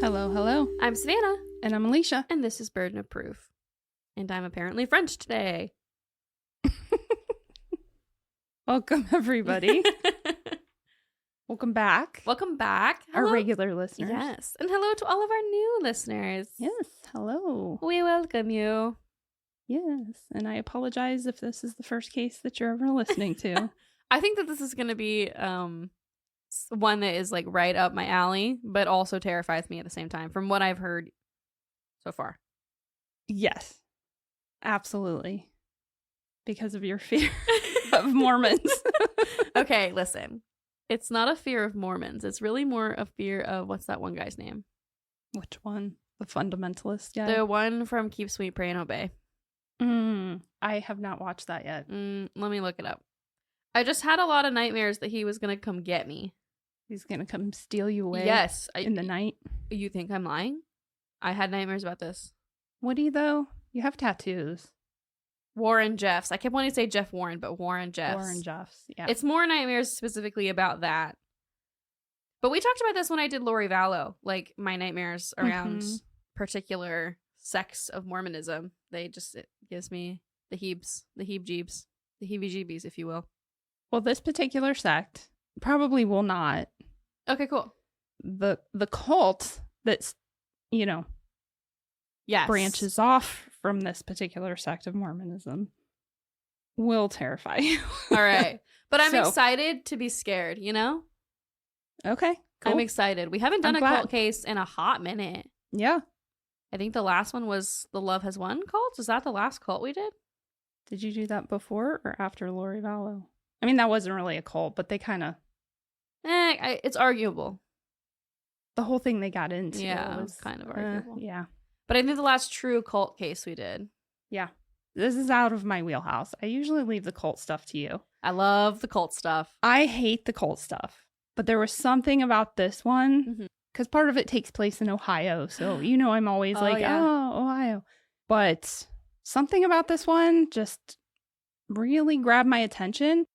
Hello, hello. I'm Savannah. And I'm Alicia. And this is Burden of Proof. And I'm apparently French today. Welcome, everybody. Welcome back. Welcome back. Hello. Our regular listeners. Yes. And hello to all of our new listeners. Yes, hello. We welcome you. Yes, and I apologize if this is the first case that you're ever listening to. I think that this is going to be one that is like right up my alley, but also terrifies me at the same time from what I've heard so far. Yes, absolutely. Because of your fear of Mormons. Okay, listen. It's not a fear of Mormons. It's really more a fear of, what's that one guy's name? Which one? The fundamentalist guy? The one from Keep Sweet, Pray, and Obey. I have not watched that yet. Let me look it up. I just had a lot of nightmares that he was going to come get me. He's going to come steal you away. Yes. In the night. You think I'm lying? I had nightmares about this. Woody, though? You have tattoos. Warren Jeffs. I kept wanting to say Jeff Warren, but Warren Jeffs. Warren Jeffs, yeah. It's more nightmares specifically about that. But we talked about this when I did Lori Vallow. Like, my nightmares around particular sects of Mormonism. It gives me the heebie-jeebies, if you will. Well, this particular sect probably will not. Okay, cool. The cult that's, yes, branches off from this particular sect of Mormonism will terrify you. All right. But I'm So- excited to be scared, Okay, cool. I'm excited. We haven't done I'm a glad. cult case in a hot minute. Yeah. I think the last one was the Love Has Won cult. Is that the last cult we did? Did you do that before or after Lori Vallow? I mean, that wasn't really a cult, but they kind of, It's arguable. the whole thing they got into Yeah, was kind of arguable. Yeah. But I think the last true cult case we did. Yeah. This is out of my wheelhouse. I usually leave the cult stuff to you. I love the cult stuff. I hate the cult stuff, but there was something about this one because part of it takes place in Ohio. So, I'm always Ohio. But something about this one just really grabbed my attention.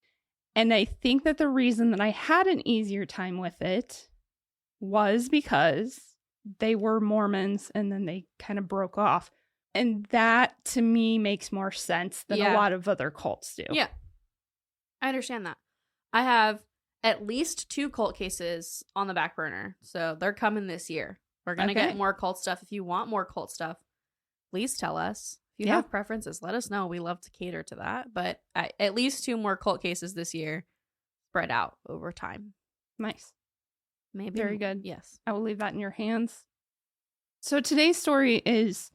And I think that the reason that I had an easier time with it was because they were Mormons and then they kind of broke off. And that to me makes more sense than a lot of other cults do. Yeah. I understand that. I have at least 2 cult cases on the back burner. So they're coming this year. We're going to get more cult stuff. If you want more cult stuff, please tell us. If you have preferences, let us know. We love to cater to that. But at least 2 more cult cases this year spread out over time. Nice. Maybe. Very good. Yes. I will leave that in your hands. So today's story is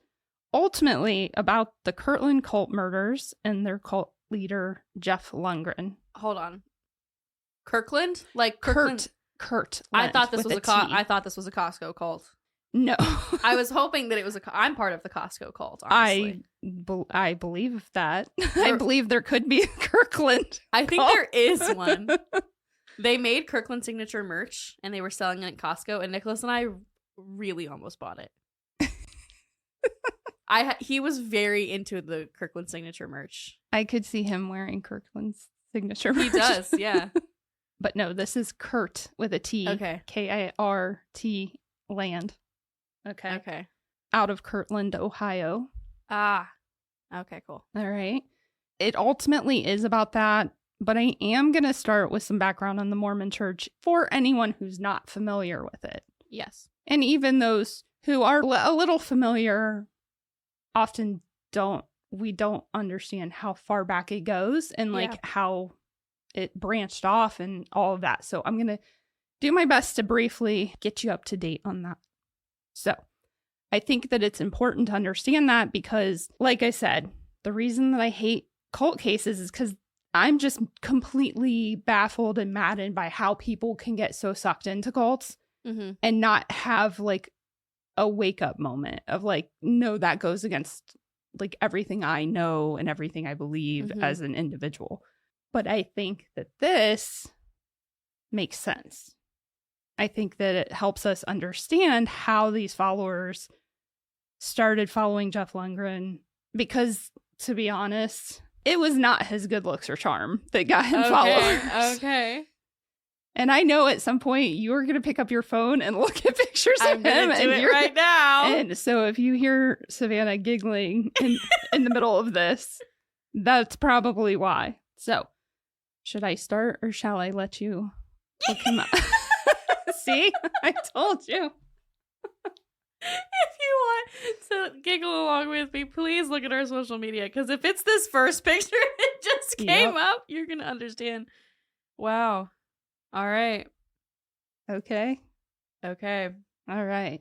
ultimately about the Kirtland cult murders and their cult leader, Jeff Lundgren. Hold on. Kirkland? Like Kirtland? Kurt. I thought this was a I thought this was a Costco cult. No. I was hoping that it was I'm part of the Costco cult, honestly. I believe that. I believe there could be a Kirkland. I think cult. there is one. They made Kirkland signature merch and they were selling it at Costco, and Nicholas and I really almost bought it. He was very into the Kirkland signature merch. I could see him wearing Kirkland's signature merch. He does, yeah. But no, this is Kurt with a T. Okay. Kirt land. Okay. Out of Kirtland, Ohio. Ah. Okay, cool. All right. It ultimately is about that, but I am going to start with some background on the Mormon Church for anyone who's not familiar with it. Yes. And even those who are a little familiar often don't understand how far back it goes and how it branched off and all of that. So I'm going to do my best to briefly get you up to date on that. So I think that it's important to understand that because, like I said, the reason that I hate cult cases is because I'm just completely baffled and maddened by how people can get so sucked into cults and not have like a wake up moment of like, no, that goes against like everything I know and everything I believe as an individual. But I think that this makes sense. I think that it helps us understand how these followers started following Jeff Lundgren because, to be honest, it was not his good looks or charm that got him followers. Okay. And I know at some point you're going to pick up your phone and look at pictures of him. I'm going to do it right now. And so if you hear Savannah giggling in the middle of this, that's probably why. So should I start or shall I let you look him up? See? I told you. If you want to giggle along with me, please look at our social media. Because if it's this first picture that just came up, you're going to understand. Wow. All right. Okay. All right.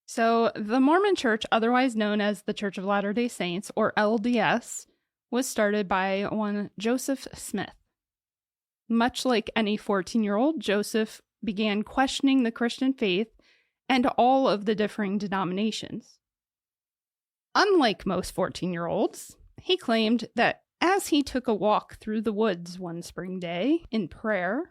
So the Mormon Church, otherwise known as the Church of Latter-day Saints, or LDS, was started by one Joseph Smith. Much like any 14-year-old, Joseph began questioning the Christian faith and all of the differing denominations. Unlike most 14-year-olds, he claimed that as he took a walk through the woods one spring day in prayer,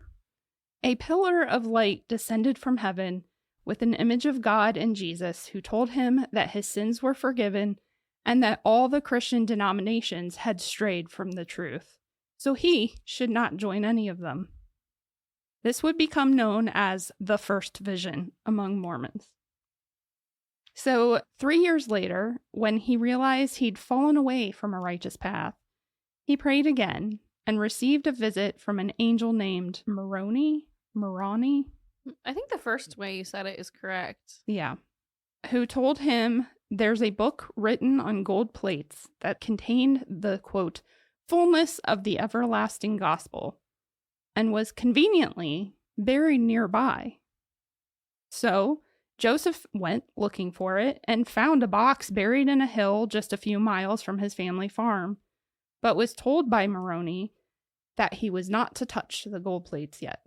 a pillar of light descended from heaven with an image of God and Jesus, who told him that his sins were forgiven and that all the Christian denominations had strayed from the truth, so he should not join any of them. This would become known as the first vision among Mormons. So 3 years later, when he realized he'd fallen away from a righteous path, he prayed again and received a visit from an angel named Moroni. I think the first way you said it is correct. Yeah. Who told him there's a book written on gold plates that contained the, quote, fullness of the everlasting gospel, and was conveniently buried nearby. So Joseph went looking for it and found a box buried in a hill just a few miles from his family farm, but was told by Moroni that he was not to touch the gold plates yet.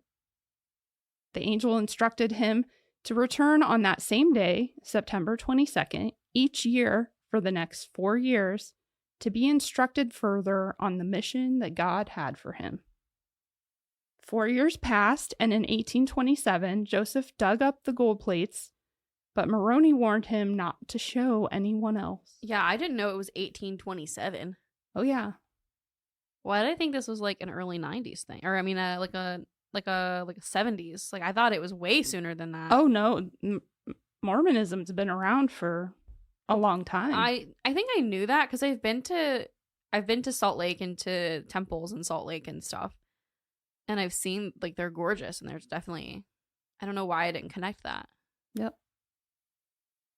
The angel instructed him to return on that same day, September 22nd, each year for the next 4 years, to be instructed further on the mission that God had for him. 4 years passed, and in 1827, Joseph dug up the gold plates, but Moroni warned him not to show anyone else. Yeah, I didn't know it was 1827. Oh, yeah. Why did I think this was like an early 90s thing? Or, I mean, like a 70s. Like, I thought it was way sooner than that. Oh, no. Mormonism's been around for a long time. I think I knew that because I've been to Salt Lake and to temples in Salt Lake and stuff. And I've seen, like, they're gorgeous, and there's definitely, I don't know why I didn't connect that. Yep.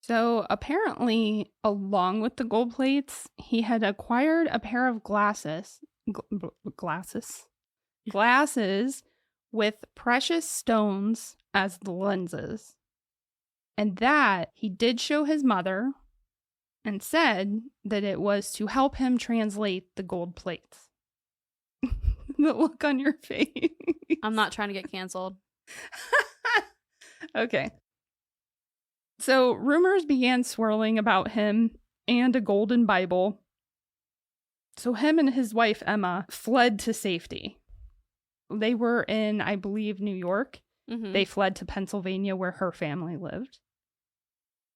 So apparently, along with the gold plates, he had acquired a pair of glasses with precious stones as the lenses. And that he did show his mother and said that it was to help him translate the gold plates. The look on your face. I'm not trying to get canceled. Okay. So rumors began swirling about him and a golden Bible. So him and his wife, Emma, fled to safety. They were in, I believe, New York. Mm-hmm. They fled to Pennsylvania, where her family lived.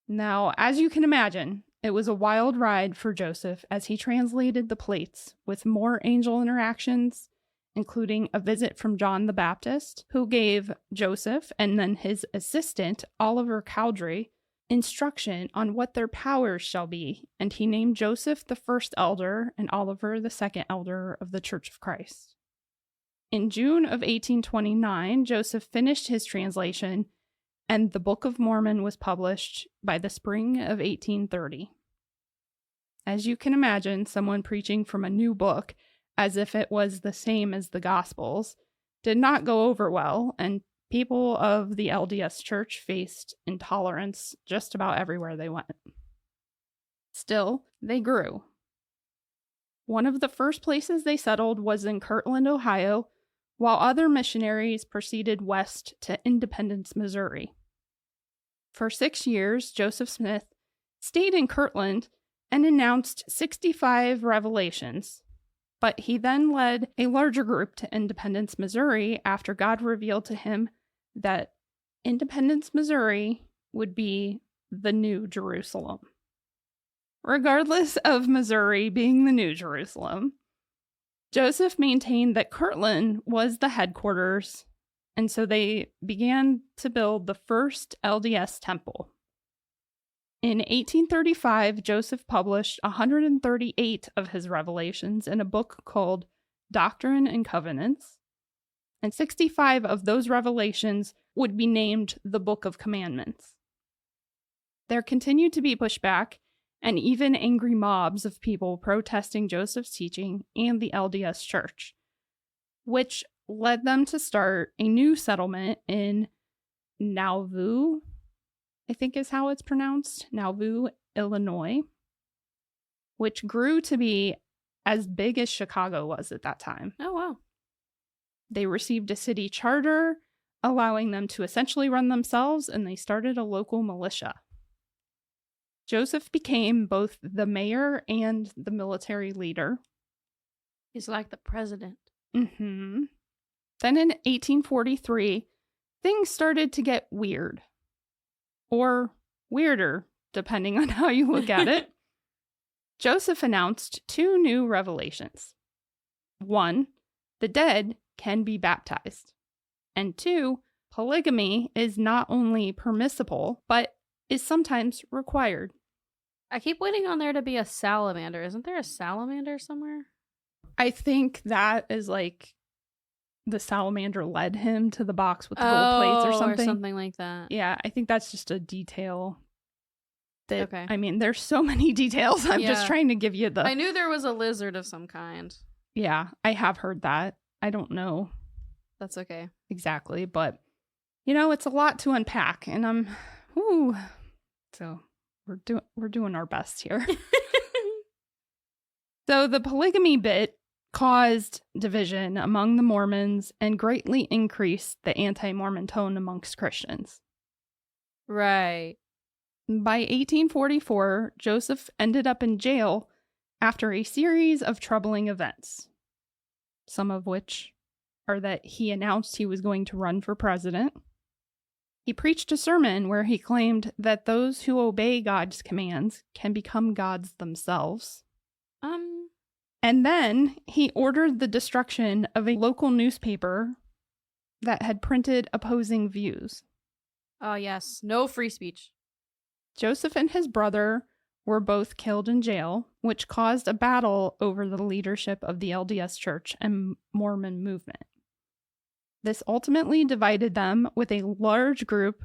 Now, as you can imagine, it was a wild ride for Joseph as he translated the plates with more angel interactions, including a visit from John the Baptist, who gave Joseph and then his assistant, Oliver Cowdery, instruction on what their powers shall be, and he named Joseph the first elder and Oliver the second elder of the Church of Christ. In June of 1829, Joseph finished his translation, and the Book of Mormon was published by the spring of 1830. As you can imagine, someone preaching from a new book as if it was the same as the Gospels did not go over well, and people of the LDS Church faced intolerance just about everywhere they went. Still, they grew. One of the first places they settled was in Kirtland, Ohio, while other missionaries proceeded west to Independence, Missouri. For 6 years, Joseph Smith stayed in Kirtland and announced 65 revelations, but he then led a larger group to Independence, Missouri, after God revealed to him that Independence, Missouri would be the New Jerusalem. Regardless of Missouri being the New Jerusalem, Joseph maintained that Kirtland was the headquarters And so they began to build the first LDS temple. In 1835, Joseph published 138 of his revelations in a book called Doctrine and Covenants, and 65 of those revelations would be named the Book of Commandments. There continued to be pushback and even angry mobs of people protesting Joseph's teaching and the LDS Church, which led them to start a new settlement in Nauvoo, I think is how it's pronounced, Nauvoo, Illinois, which grew to be as big as Chicago was at that time. Oh, wow. They received a city charter, allowing them to essentially run themselves, and they started a local militia. Joseph became both the mayor and the military leader. He's like the president. Mm-hmm. Then in 1843, things started to get weird. Or weirder, depending on how you look at it. Joseph announced 2 new revelations. 1, the dead can be baptized. And 2, polygamy is not only permissible, but is sometimes required. I keep waiting on there to be a salamander. Isn't there a salamander somewhere? I think that is like the salamander led him to the box with the gold plates or something. Or something like that. Yeah, I think that's just a detail. That, okay. I mean, there's so many details. I'm just trying to give you the... I knew there was a lizard of some kind. Yeah, I have heard that. I don't know. That's okay. Exactly, but, you know, it's a lot to unpack, and I'm... Whew. So we're doing our best here. So the polygamy bit caused division among the Mormons and greatly increased the anti-Mormon tone amongst Christians. Right. By 1844, Joseph ended up in jail after a series of troubling events, some of which are that he announced he was going to run for president. He preached a sermon where he claimed that those who obey God's commands can become gods themselves. And then he ordered the destruction of a local newspaper that had printed opposing views. Oh, yes. No free speech. Joseph and his brother were both killed in jail, which caused a battle over the leadership of the LDS Church and Mormon movement. This ultimately divided them, with a large group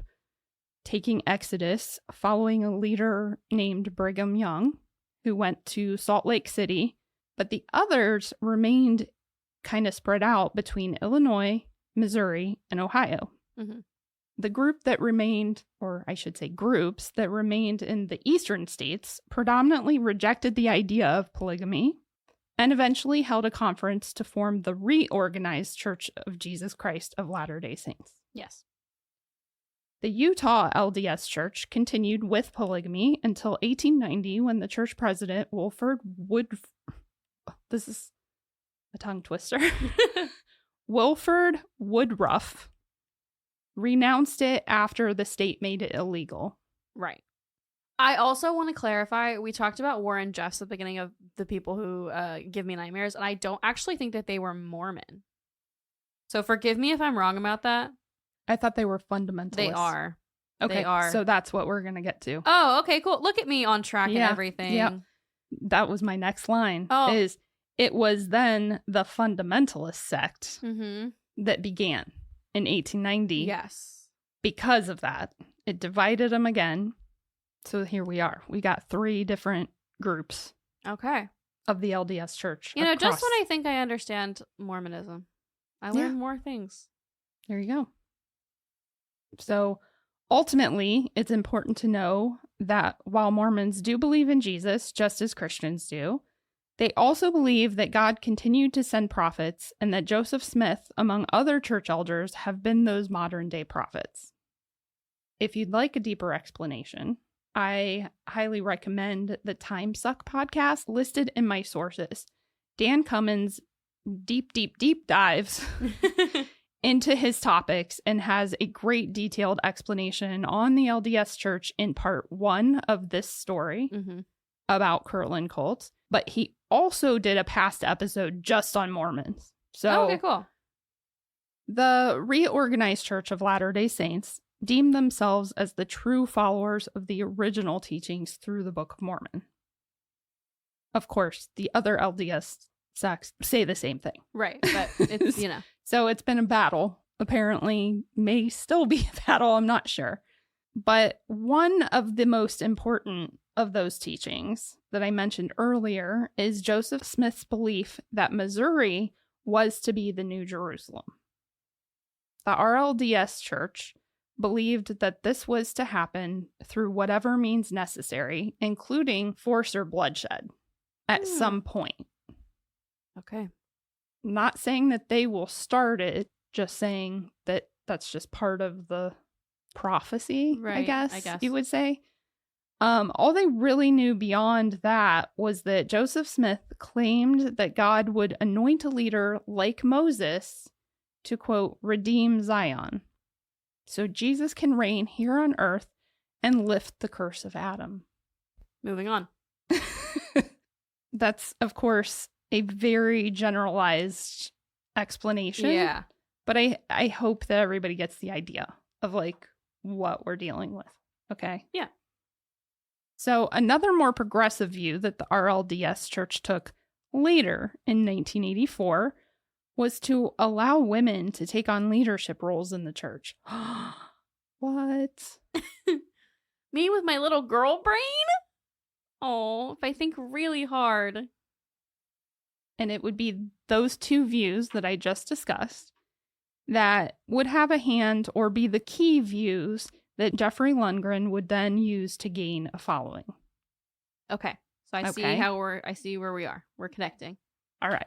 taking exodus following a leader named Brigham Young, who went to Salt Lake City, but the others remained kind of spread out between Illinois, Missouri, and Ohio. Mm-hmm. The group that remained, or I should say groups that remained in the eastern states, predominantly rejected the idea of polygamy and eventually held a conference to form the Reorganized Church of Jesus Christ of Latter-day Saints. Yes. The Utah LDS Church continued with polygamy until 1890, when the church president, this is a tongue twister, Wilford Woodruff, renounced it after the state made it illegal. Right. I also want to clarify, we talked about Warren Jeffs at the beginning of the people who give me nightmares, and I don't actually think that they were Mormon. So forgive me if I'm wrong about that. I thought they were fundamentalists. They are. Okay, they are. So that's what we're going to get to. Oh, okay, cool. Look at me on track and everything. Yeah. That was my next line. Oh. Is it was then the fundamentalist sect that began in 1890. Yes. Because of that, it divided them again. So here we are. We got 3 different groups. Okay. Of the LDS Church. You know, just when I think I understand Mormonism, I learn more things. There you go. So ultimately, it's important to know that while Mormons do believe in Jesus, just as Christians do, they also believe that God continued to send prophets and that Joseph Smith, among other church elders, have been those modern-day prophets. If you'd like a deeper explanation, I highly recommend the Time Suck podcast listed in my sources. Dan Cummins deep dives into his topics and has a great detailed explanation on the LDS Church in part 1 of this story about Kirtland cults. But he also did a past episode just on Mormons. So okay, cool. The Reorganized Church of Latter-day Saints deemed themselves as the true followers of the original teachings through the Book of Mormon. Of course, the other LDS sects say the same thing. Right, but it's, So it's been a battle. Apparently, may still be a battle, I'm not sure. But one of the most important of those teachings that I mentioned earlier is Joseph Smith's belief that Missouri was to be the New Jerusalem. The RLDS Church believed that this was to happen through whatever means necessary, including force or bloodshed at some point. Okay. Not saying that they will start it, just saying that that's just part of the prophecy, right, I guess you would say. All they really knew beyond that was that Joseph Smith claimed that God would anoint a leader like Moses to, quote, redeem Zion. So Jesus can reign here on earth and lift the curse of Adam. Moving on. That's, of course, a very generalized explanation. Yeah. But I hope that everybody gets the idea of, like, what we're dealing with. Okay? Yeah. So another more progressive view that the RLDS Church took later in 1984 was to allow women to take on leadership roles in the church. What? Me with my little girl brain? Oh, if I think really hard. And it would be those two views that I just discussed that would have a hand or be the key views that Jeffrey Lundgren would then use to gain a following. Okay. So I see where we are. We're connecting. All right.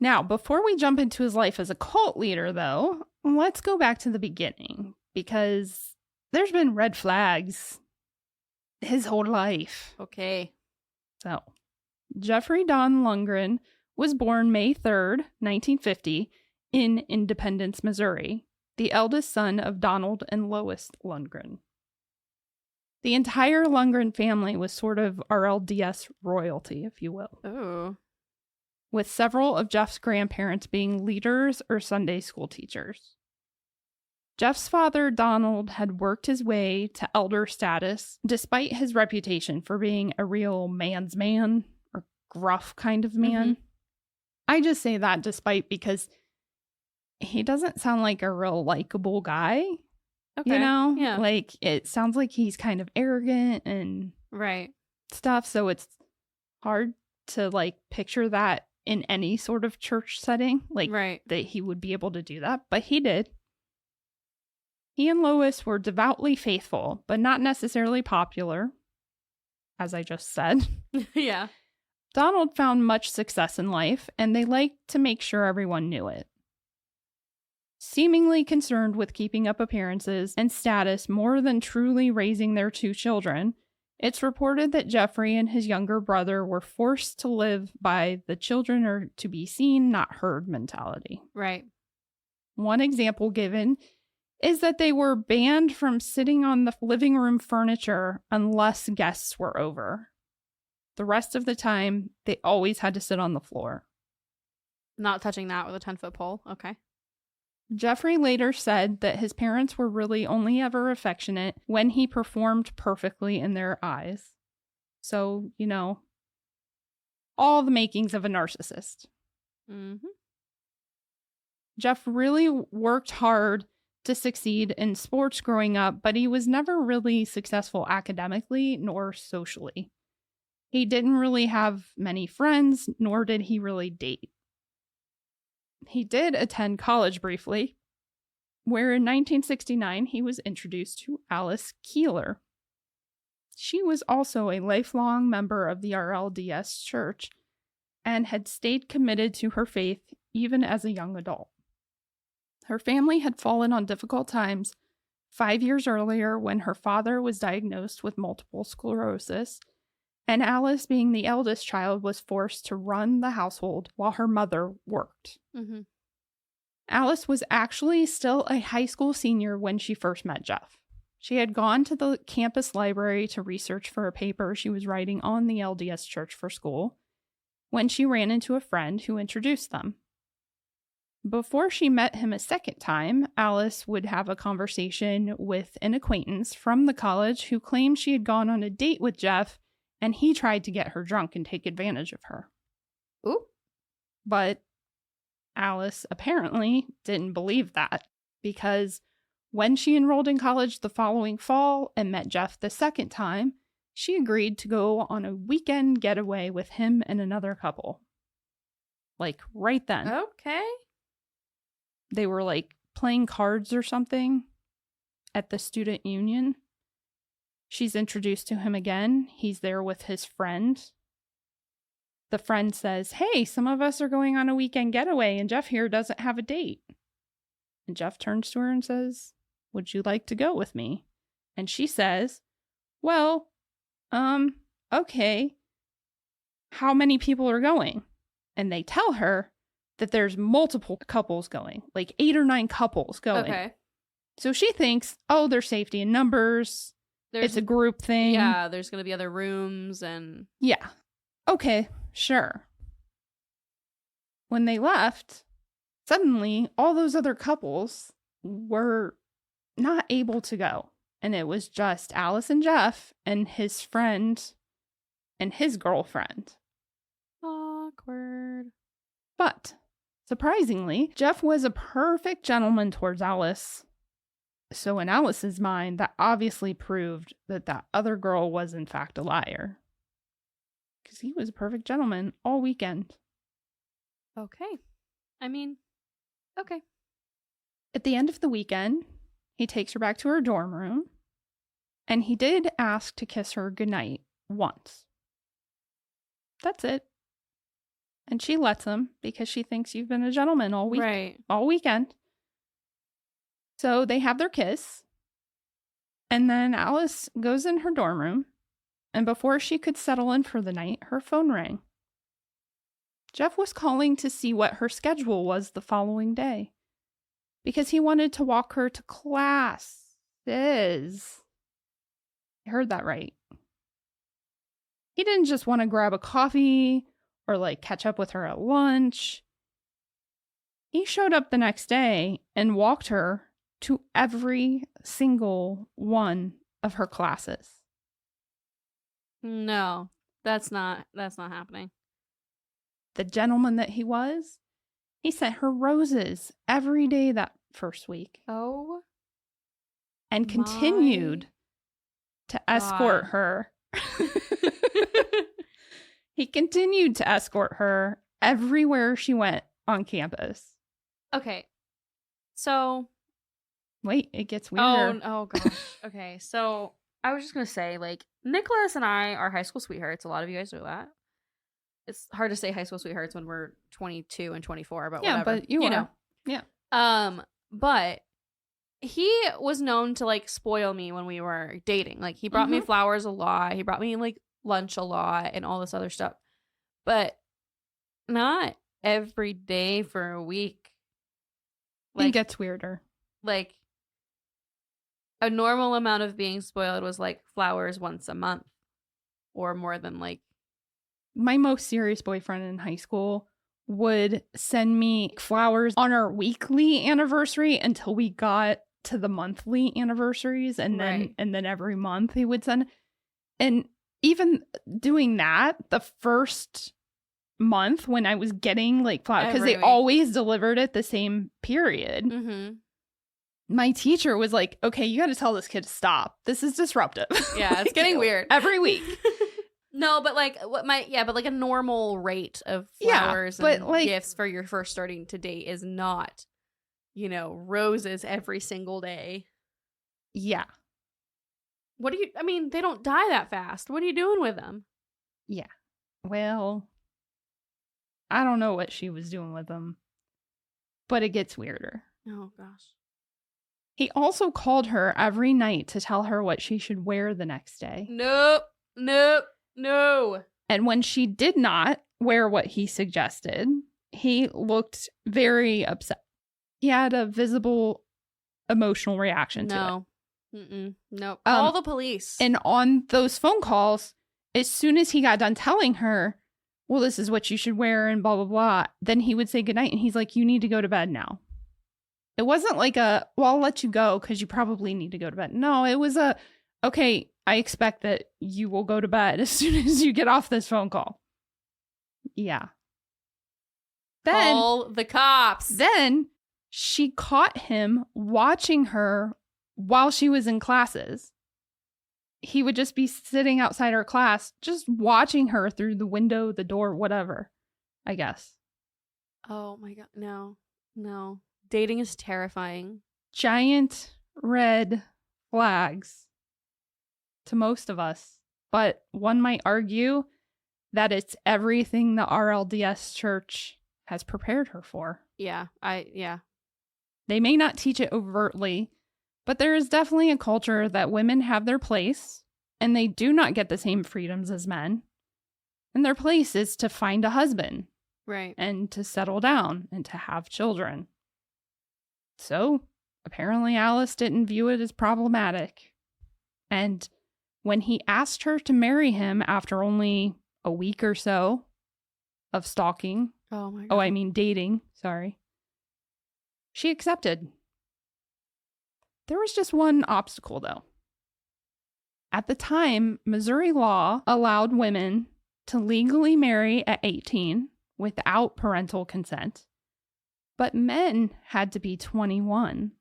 Now, before we jump into his life as a cult leader, though, let's go back to the beginning, because there's been red flags his whole life. Okay. So, Jeffrey Don Lundgren was born May 3rd, 1950, in Independence, Missouri, the eldest son of Donald and Lois Lundgren. The entire Lundgren family was sort of RLDS royalty, if you will. Oh. With several of Jeff's grandparents being leaders or Sunday school teachers. Jeff's father, Donald, had worked his way to elder status, despite his reputation for being a real man's man, or gruff kind of man. Mm-hmm. I just say that despite because he doesn't sound like a real likable guy. Okay. You know? Yeah. Like, it sounds like he's kind of arrogant and right stuff, so it's hard to, like, picture that in any sort of church setting, like, right, that he would be able to do that, but he did. He and Lois were devoutly faithful, but not necessarily popular, as I just said. Yeah. Donald found much success in life, and they liked to make sure everyone knew it. Seemingly concerned with keeping up appearances and status more than truly raising their two children, it's reported that Jeffrey and his younger brother were forced to live by the children are to be seen, not heard mentality. Right. One example given is that they were banned from sitting on the living room furniture unless guests were over. The rest of the time, they always had to sit on the floor. Not touching that with a 10-foot pole. Okay. Jeffrey later said that his parents were really only ever affectionate when he performed perfectly in their eyes. So, you know, all the makings of a narcissist. Mm-hmm. Jeff really worked hard to succeed in sports growing up, but he was never really successful academically nor socially. He didn't really have many friends, nor did he really date. He did attend college briefly, where in 1969 he was introduced to Alice Keeler. She was also a lifelong member of the RLDS Church and had stayed committed to her faith even as a young adult. Her family had fallen on difficult times 5 years earlier when her father was diagnosed with multiple sclerosis, and Alice, being the eldest child, was forced to run the household while her mother worked. Mm-hmm. Alice was actually still a high school senior when she first met Jeff. She had gone to the campus library to research for a paper she was writing on the LDS Church for school when she ran into a friend who introduced them. before she met him a second time, Alice would have a conversation with an acquaintance from the college who claimed she had gone on a date with Jeff and he tried to get her drunk and take advantage of her. Ooh. But Alice apparently didn't believe that, because when she enrolled in college the following fall and met Jeff the second time, she agreed to go on a weekend getaway with him and another couple. Like right then. Okay. They were like playing cards or something at the student union. She's introduced to him again. He's there with his friend. The friend says, "Hey, some of us are going on a weekend getaway and Jeff here doesn't have a date." And Jeff turns to her and says, "Would you like to go with me?" And she says, "Well, okay. How many people are going?" And they tell her that there's multiple couples going, like 8 or 9 couples going. Okay. So she thinks, oh, there's safety in numbers. It's a group thing. Yeah, there's going to be other rooms and... Yeah. Okay, sure. When they left, suddenly all those other couples were not able to go. And it was just Alice and Jeff and his friend and his girlfriend. Awkward. But surprisingly, Jeff was a perfect gentleman towards Alice. So in Alice's mind, that obviously proved that that other girl was in fact a liar. Because he was a perfect gentleman all weekend. Okay. I mean, okay. At the end of the weekend, he takes her back to her dorm room. And he did ask to kiss her goodnight once. That's it. And she lets him because she thinks you've been a gentleman all week, right. all weekend. So they have their kiss. And then Alice goes in her dorm room. And before she could settle in for the night, her phone rang. Jeff was calling to see what her schedule was the following day, because he wanted to walk her to classes. I heard that right. He didn't just want to grab a coffee or like catch up with her at lunch. He showed up the next day and walked her to every single one of her classes. No, that's not happening. The gentleman that he was, he sent her roses every day that first week. Oh. And continued to escort her. He continued to escort her everywhere she went on campus. Okay. So. Wait, it gets weirder. Oh gosh. Okay. So I was just going to say, like, Nicholas and I are high school sweethearts. A lot of you guys know that. It's hard to say high school sweethearts when we're 22 and 24, but yeah, whatever. But you know. Yeah. But he was known to, like, spoil me when we were dating. Like, he brought me flowers a lot. He brought me, like, lunch a lot and all this other stuff. But not every day for a week. Like, it gets weirder. Like, a normal amount of being spoiled was, like, flowers once a month. Or more than, like... My most serious boyfriend in high school would send me flowers on our weekly anniversary until we got to the monthly anniversaries, and then every month he would send. And even doing that, the first month when I was getting like flowers, because they always delivered at the same period. Mm-hmm. My teacher was like, "Okay, you got to tell this kid to stop. This is disruptive." Yeah, it's getting weird every week. No, but like but like a normal rate of flowers and like, gifts for your first starting to date is not, you know, roses every single day. Yeah. What do you, I mean, they don't die that fast. What are you doing with them? Yeah. Well, I don't know what she was doing with them, but it gets weirder. Oh, gosh. He also called her every night to tell her what she should wear the next day. Nope. No. And when she did not wear what he suggested, he looked very upset. He had a visible emotional reaction to it. Nope. Call the police. And on those phone calls, as soon as he got done telling her well, this is what you should wear and blah, blah, blah. Then he would say goodnight and he's like, you need to go to bed now. It wasn't like well, I'll let you go because you probably need to go to bed. No, it was okay, I expect that you will go to bed as soon as you get off this phone call. Yeah. Then, call the cops. Then she caught him watching her while she was in classes. He would just be sitting outside her class, just watching her through the window, the door, whatever, I guess. Oh my God. No. Dating is terrifying. Giant red flags to most of us. But one might argue that it's everything the RLDS church has prepared her for. Yeah. They may not teach it overtly, but there is definitely a culture that women have their place and they do not get the same freedoms as men. And their place is to find a husband. Right. And to settle down and to have children. So apparently Alice didn't view it as problematic. And when he asked her to marry him after only a week or so of stalking. Oh my God. Dating. Sorry. She accepted. There was just one obstacle, though. At the time, Missouri law allowed women to legally marry at 18 without parental consent, but men had to be 21.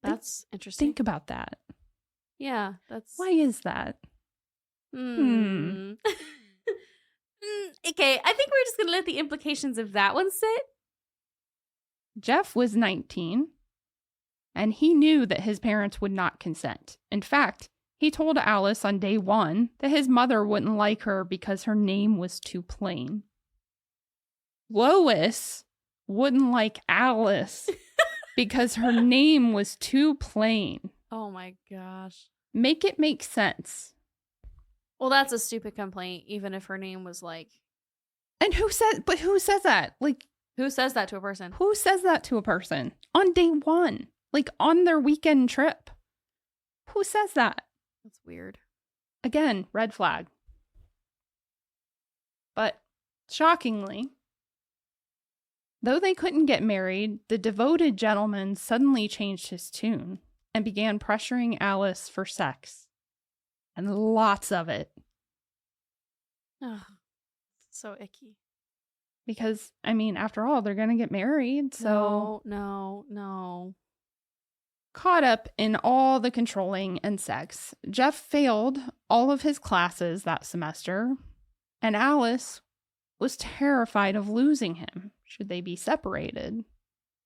That's interesting. Think about that. Yeah, that's... Why is that? Okay, I think we're just going to let the implications of that one sit. Jeff was 19, and he knew that his parents would not consent. In fact, he told Alice on day one that his mother wouldn't like her because her name was too plain. Lois wouldn't like Alice because her name was too plain. Oh my gosh. Make it make sense. Well, that's a stupid complaint, even if her name was like... And who says that? Like, who says that to a person? Who says that to a person on day one? Like, on their weekend trip? Who says that? That's weird. Again, red flag. But, shockingly, though they couldn't get married, the devoted gentleman suddenly changed his tune and began pressuring Alice for sex. And lots of it. Oh, so icky. Because, after all, they're going to get married, so... No. Caught up in all the controlling and sex, Jeff failed all of his classes that semester, and Alice was terrified of losing him should they be separated.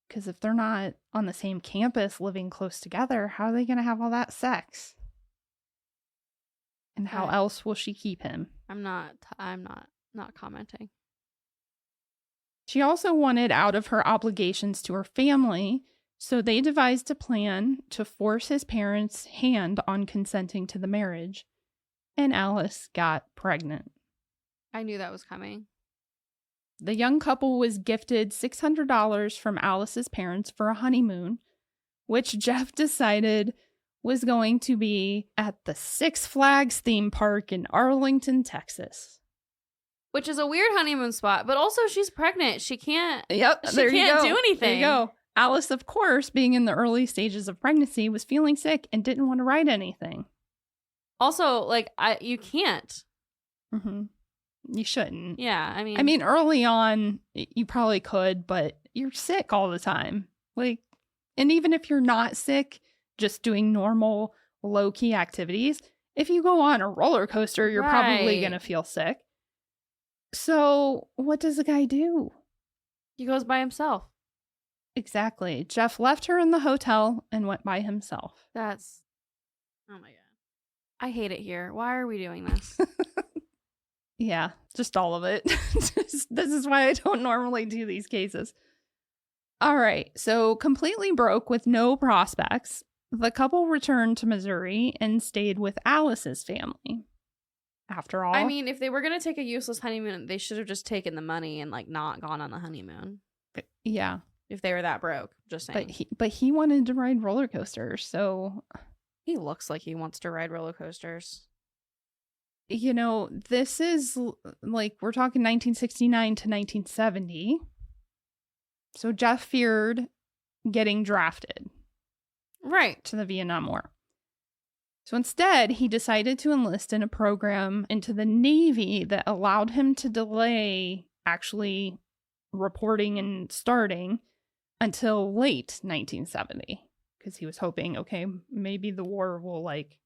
Because if they're not on the same campus living close together, how are they going to have all that sex? And how else will she keep him? I'm not commenting. She also wanted out of her obligations to her family, so they devised a plan to force his parents' hand on consenting to the marriage, and Alice got pregnant. I knew that was coming. The young couple was gifted $600 from Alice's parents for a honeymoon, which Jeff decided was going to be at the Six Flags theme park in Arlington, Texas. Which is a weird honeymoon spot, but also she's pregnant. She can't. Yep, she can't do anything. There you go. Alice, of course, being in the early stages of pregnancy, was feeling sick and didn't want to ride anything. Also, you can't. Mm-hmm. You shouldn't. Yeah, early on, you probably could, but you're sick all the time. And even if you're not sick, just doing normal, low-key activities, if you go on a roller coaster, you're probably going to feel sick. So, what does the guy do? He goes by himself. Exactly. Jeff left her in the hotel and went by himself. Oh my God. I hate it here. Why are we doing this? Yeah, just all of it. This is why I don't normally do these cases. All right, so completely broke with no prospects, the couple returned to Missouri and stayed with Alice's family. After all... if they were going to take a useless honeymoon, they should have just taken the money and, not gone on the honeymoon. Yeah. If they were that broke, just saying. But he wanted to ride roller coasters, so... He looks like he wants to ride roller coasters. This is like, we're talking 1969 to 1970. So Jeff feared getting drafted. Right. To the Vietnam War. So instead, he decided to enlist in a program into the Navy that allowed him to delay actually reporting and starting until late 1970. Because he was hoping, okay, maybe the war will like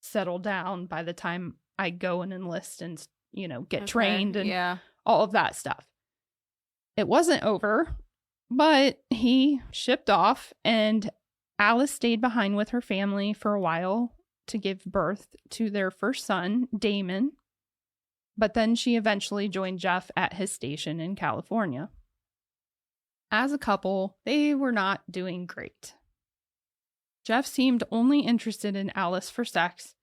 settle down by the time I go and enlist and, get trained and all of that stuff. It wasn't over, but he shipped off, and Alice stayed behind with her family for a while to give birth to their first son, Damon. But then she eventually joined Jeff at his station in California. As a couple, they were not doing great. Jeff seemed only interested in Alice for sex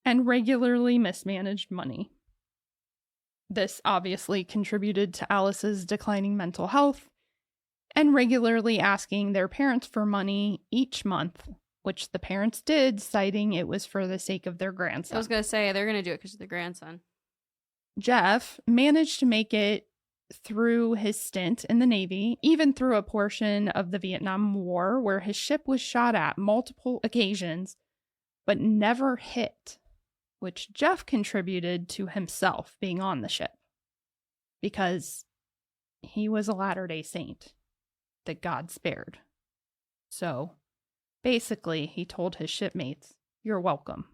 and regularly mismanaged money. This obviously contributed to Alice's declining mental health and regularly asking their parents for money each month, which the parents did, citing it was for the sake of their grandson. I was going to say, they're going to do it because of the grandson. Jeff managed to make it through his stint in the Navy, even through a portion of the Vietnam War where his ship was shot at multiple occasions, but never hit, which Jeff contributed to himself being on the ship because he was a Latter-day Saint that God spared. So basically, he told his shipmates, "You're welcome."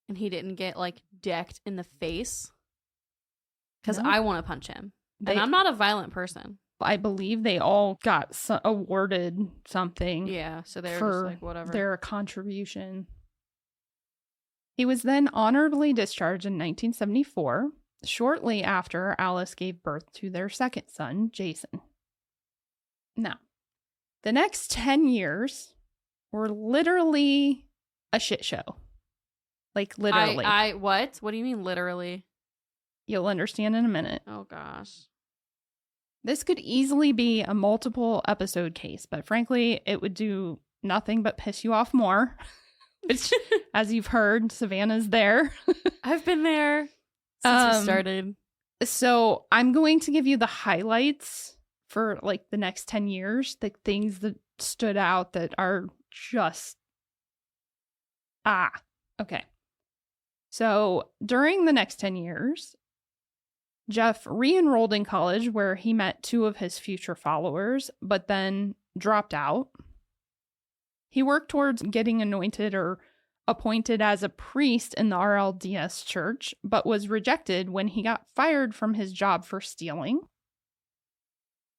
And he didn't get like decked in the face? Because No. I want to punch him. And I'm not a violent person. I believe they all got awarded something. Yeah, so they were for just like, whatever. Their contribution. He was then honorably discharged in 1974, shortly after Alice gave birth to their second son, Jason. Now, the next 10 years were literally a shit show. Like, literally. What? What do you mean, literally? You'll understand in a minute. Oh, gosh. This could easily be a multiple episode case, but frankly, it would do nothing but piss you off more. Which, as you've heard, Savannah's there. I've been there since we started. So I'm going to give you the highlights for like the next 10 years, the things that stood out that are just, okay. So during the next 10 years, Jeff re-enrolled in college where he met two of his future followers, but then dropped out. He worked towards getting anointed or appointed as a priest in the RLDS church, but was rejected when he got fired from his job for stealing.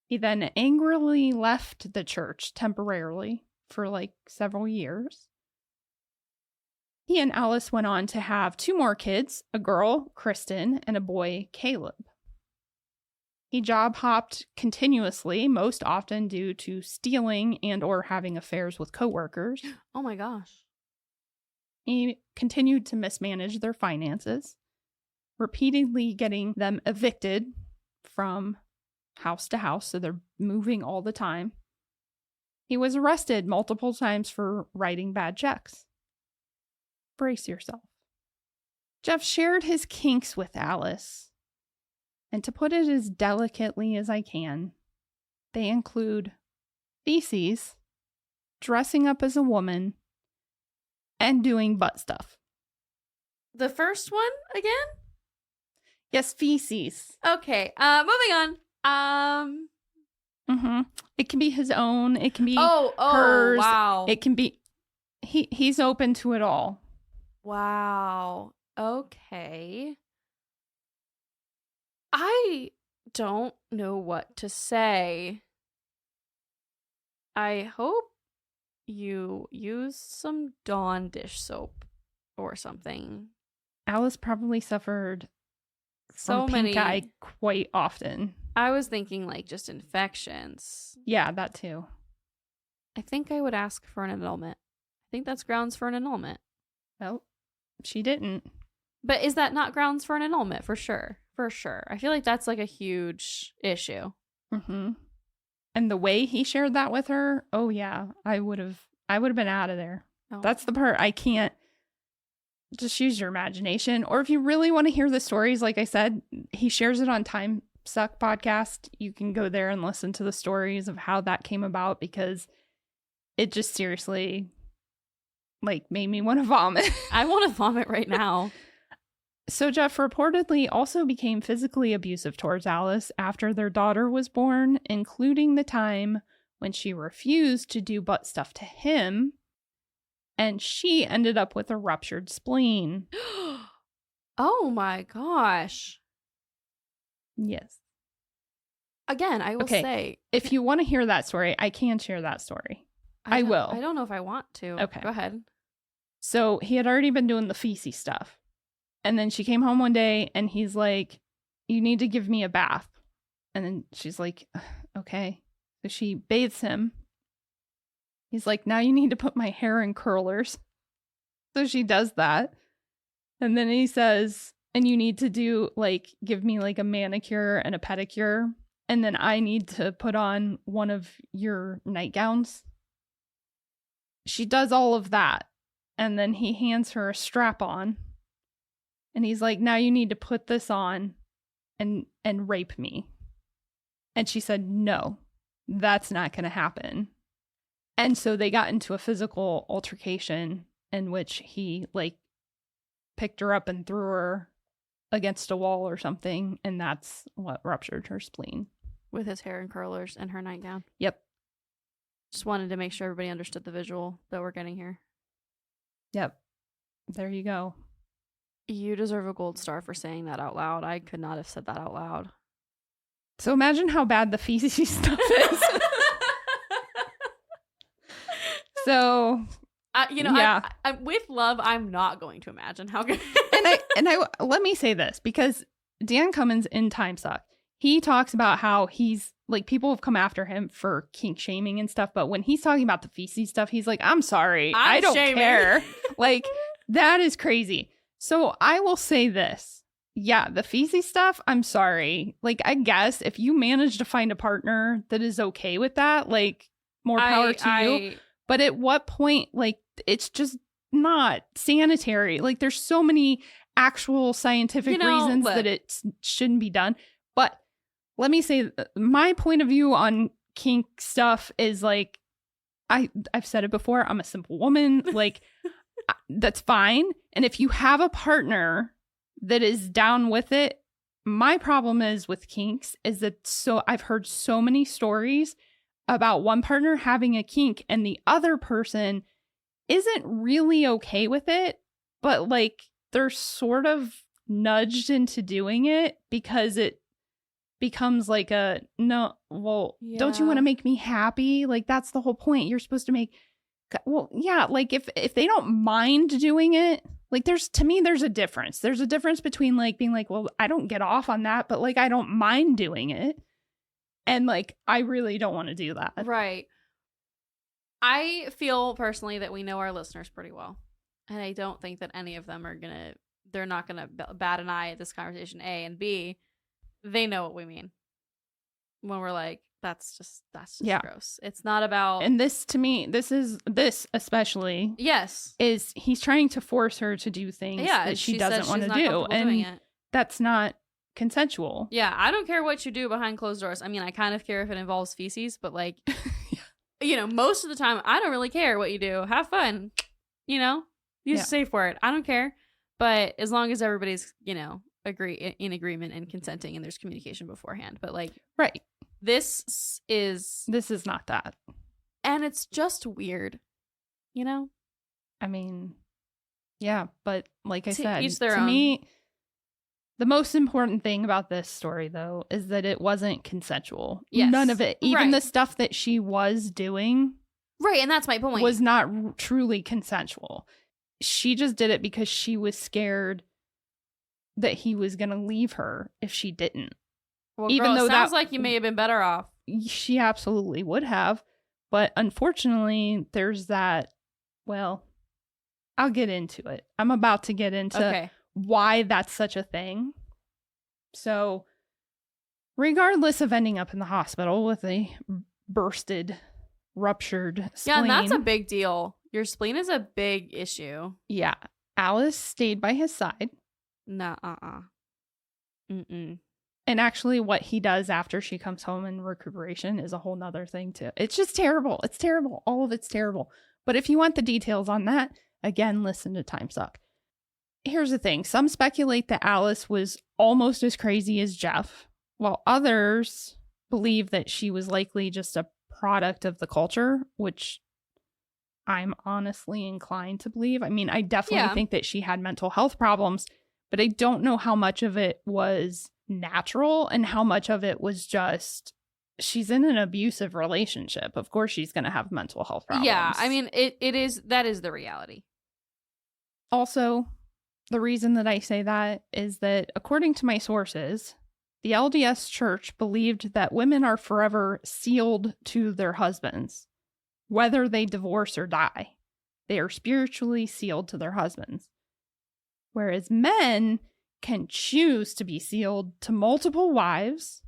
He then angrily left the church temporarily for like several years. He and Alice went on to have two more kids, a girl, Kristen, and a boy, Caleb. He job hopped continuously, most often due to stealing and or having affairs with coworkers. Oh my gosh. He continued to mismanage their finances, repeatedly getting them evicted from house to house, so they're moving all the time. He was arrested multiple times for writing bad checks. Brace yourself. Jeff shared his kinks with Alice, and to put it as delicately as I can, they include feces, dressing up as a woman, and doing butt stuff. The first one again? Yes, feces. Okay, moving on. It can be his own. It can be hers. Wow. It can be. He's open to it all. Wow. Okay. I don't know what to say. I hope you use some Dawn dish soap or something. Alice probably suffered from pink eye quite often. I was thinking like just infections. Yeah, that too. I think I would ask for an annulment. I think that's grounds for an annulment. Well, she didn't. But is that not grounds for an annulment? For sure. For sure. I feel like that's like a huge issue. And the way he shared that with her, oh yeah, I would have been out of there. Oh. That's the part I can't. just use your imagination. Or if you really want to hear the stories, like I said, he shares it on Time Suck podcast. You can go there and listen to the stories of how that came about, because it just seriously like made me want to vomit. I want to vomit right now. So Jeff reportedly also became physically abusive towards Alice after their daughter was born, including the time when she refused to do butt stuff to him, and she ended up with a ruptured spleen. Oh my gosh. Yes. Again, I will say, if you want to hear that story, I can share that story. I will. I don't know if I want to. Okay. Go ahead. So he had already been doing the feces stuff. And then she came home one day and he's like, you need to give me a bath. And then she's like, okay. So she bathes him. He's like, now you need to put my hair in curlers. So she does that. And then he says, and you need to do like, give me like a manicure and a pedicure. And then I need to put on one of your nightgowns. She does all of that. And then he hands her a strap on. And he's like, now you need to put this on and rape me. And she said, no, that's not going to happen. And so they got into a physical altercation in which he like picked her up and threw her against a wall or something. And that's what ruptured her spleen. With his hair in curlers and her nightgown. Yep. Just wanted to make sure everybody understood the visual that we're getting here. Yep. There you go. You deserve a gold star for saying that out loud. I could not have said that out loud. So imagine how bad the feces stuff is. So, yeah. I with love, I'm not going to imagine how good. and I let me say this, because Dan Cummins in Time Suck, he talks about how he's like, people have come after him for kink shaming and stuff, but when he's talking about the feces stuff, he's like, I'm sorry, I don't care. Like, that is crazy. So I will say this. Yeah, the feces stuff, I'm sorry. Like, I guess if you manage to find a partner that is okay with that, like, more power to you. But at what point, like, it's just not sanitary. Like, there's so many actual scientific reasons that it shouldn't be done. But let me say, my point of view on kink stuff is like, I've said it before, I'm a simple woman. Like, that's fine. And if you have a partner that is down with it, my problem is with kinks is that I've heard so many stories about one partner having a kink and the other person isn't really okay with it, but like they're sort of nudged into doing it because it becomes like don't you want to make me happy? Like, that's the whole point. You're supposed to make, well, yeah, like if they don't mind doing it, like to me, there's a difference. There's a difference between like being like, well, I don't get off on that, but like, I don't mind doing it. And like, I really don't want to do that. Right. I feel personally that we know our listeners pretty well. And I don't think that any of them they're not going to bat an eye at this conversation, A, and B, they know what we mean when we're like, that's just gross. It's not about. And this, to me, this especially. Yes. Is he's trying to force her to do things that she doesn't want to do. And that's not consensual. Yeah. I don't care what you do behind closed doors. I mean, I kind of care if it involves feces, but like, most of the time, I don't really care what you do. Have fun. Use a safe word. I don't care. But as long as everybody's, in agreement and consenting and there's communication beforehand. But like, right. This is not that. And it's just weird, I mean, yeah, but like I said, to me, the most important thing about this story, though, is that it wasn't consensual. Yes. None of it. Even the stuff that she was doing. Right, and that's my point. Was not truly consensual. She just did it because she was scared that he was going to leave her if she didn't. Well, even though sounds like you may have been better off. She absolutely would have. But unfortunately, there's that, well, I'll get into it. I'm about to get into why that's such a thing. So, regardless of ending up in the hospital with a ruptured spleen. Yeah, and that's a big deal. Your spleen is a big issue. Yeah. Alice stayed by his side. Nah, Mm-mm. And actually what he does after she comes home in recuperation is a whole nother thing too. It's just terrible. It's terrible. All of it's terrible. But if you want the details on that, again, listen to Time Suck. Here's the thing. Some speculate that Alice was almost as crazy as Jeff, while others believe that she was likely just a product of the culture, which I'm honestly inclined to believe. I mean, I definitely think that she had mental health problems, but I don't know how much of it was natural and how much of it was just she's in an abusive relationship. Of course she's going to have mental health problems. Yeah, I mean, that is the reality. Also, the reason that I say that is that according to my sources, the LDS Church believed that women are forever sealed to their husbands, whether they divorce or die. They are spiritually sealed to their husbands. Whereas men can choose to be sealed to multiple wives,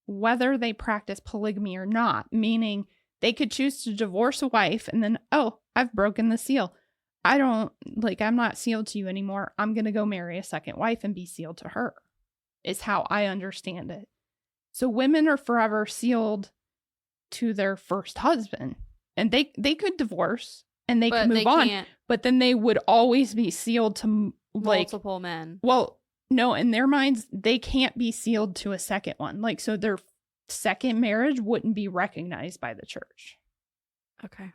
whether they practice polygamy or not, meaning they could choose to divorce a wife and then, oh, I've broken the seal. I'm not sealed to you anymore. I'm going to go marry a second wife and be sealed to her, is how I understand it. So women are forever sealed to their first husband, and they could divorce and they could move on, but then they would always be sealed to multiple men. Well, no, in their minds, they can't be sealed to a second one. So their second marriage wouldn't be recognized by the church. Okay.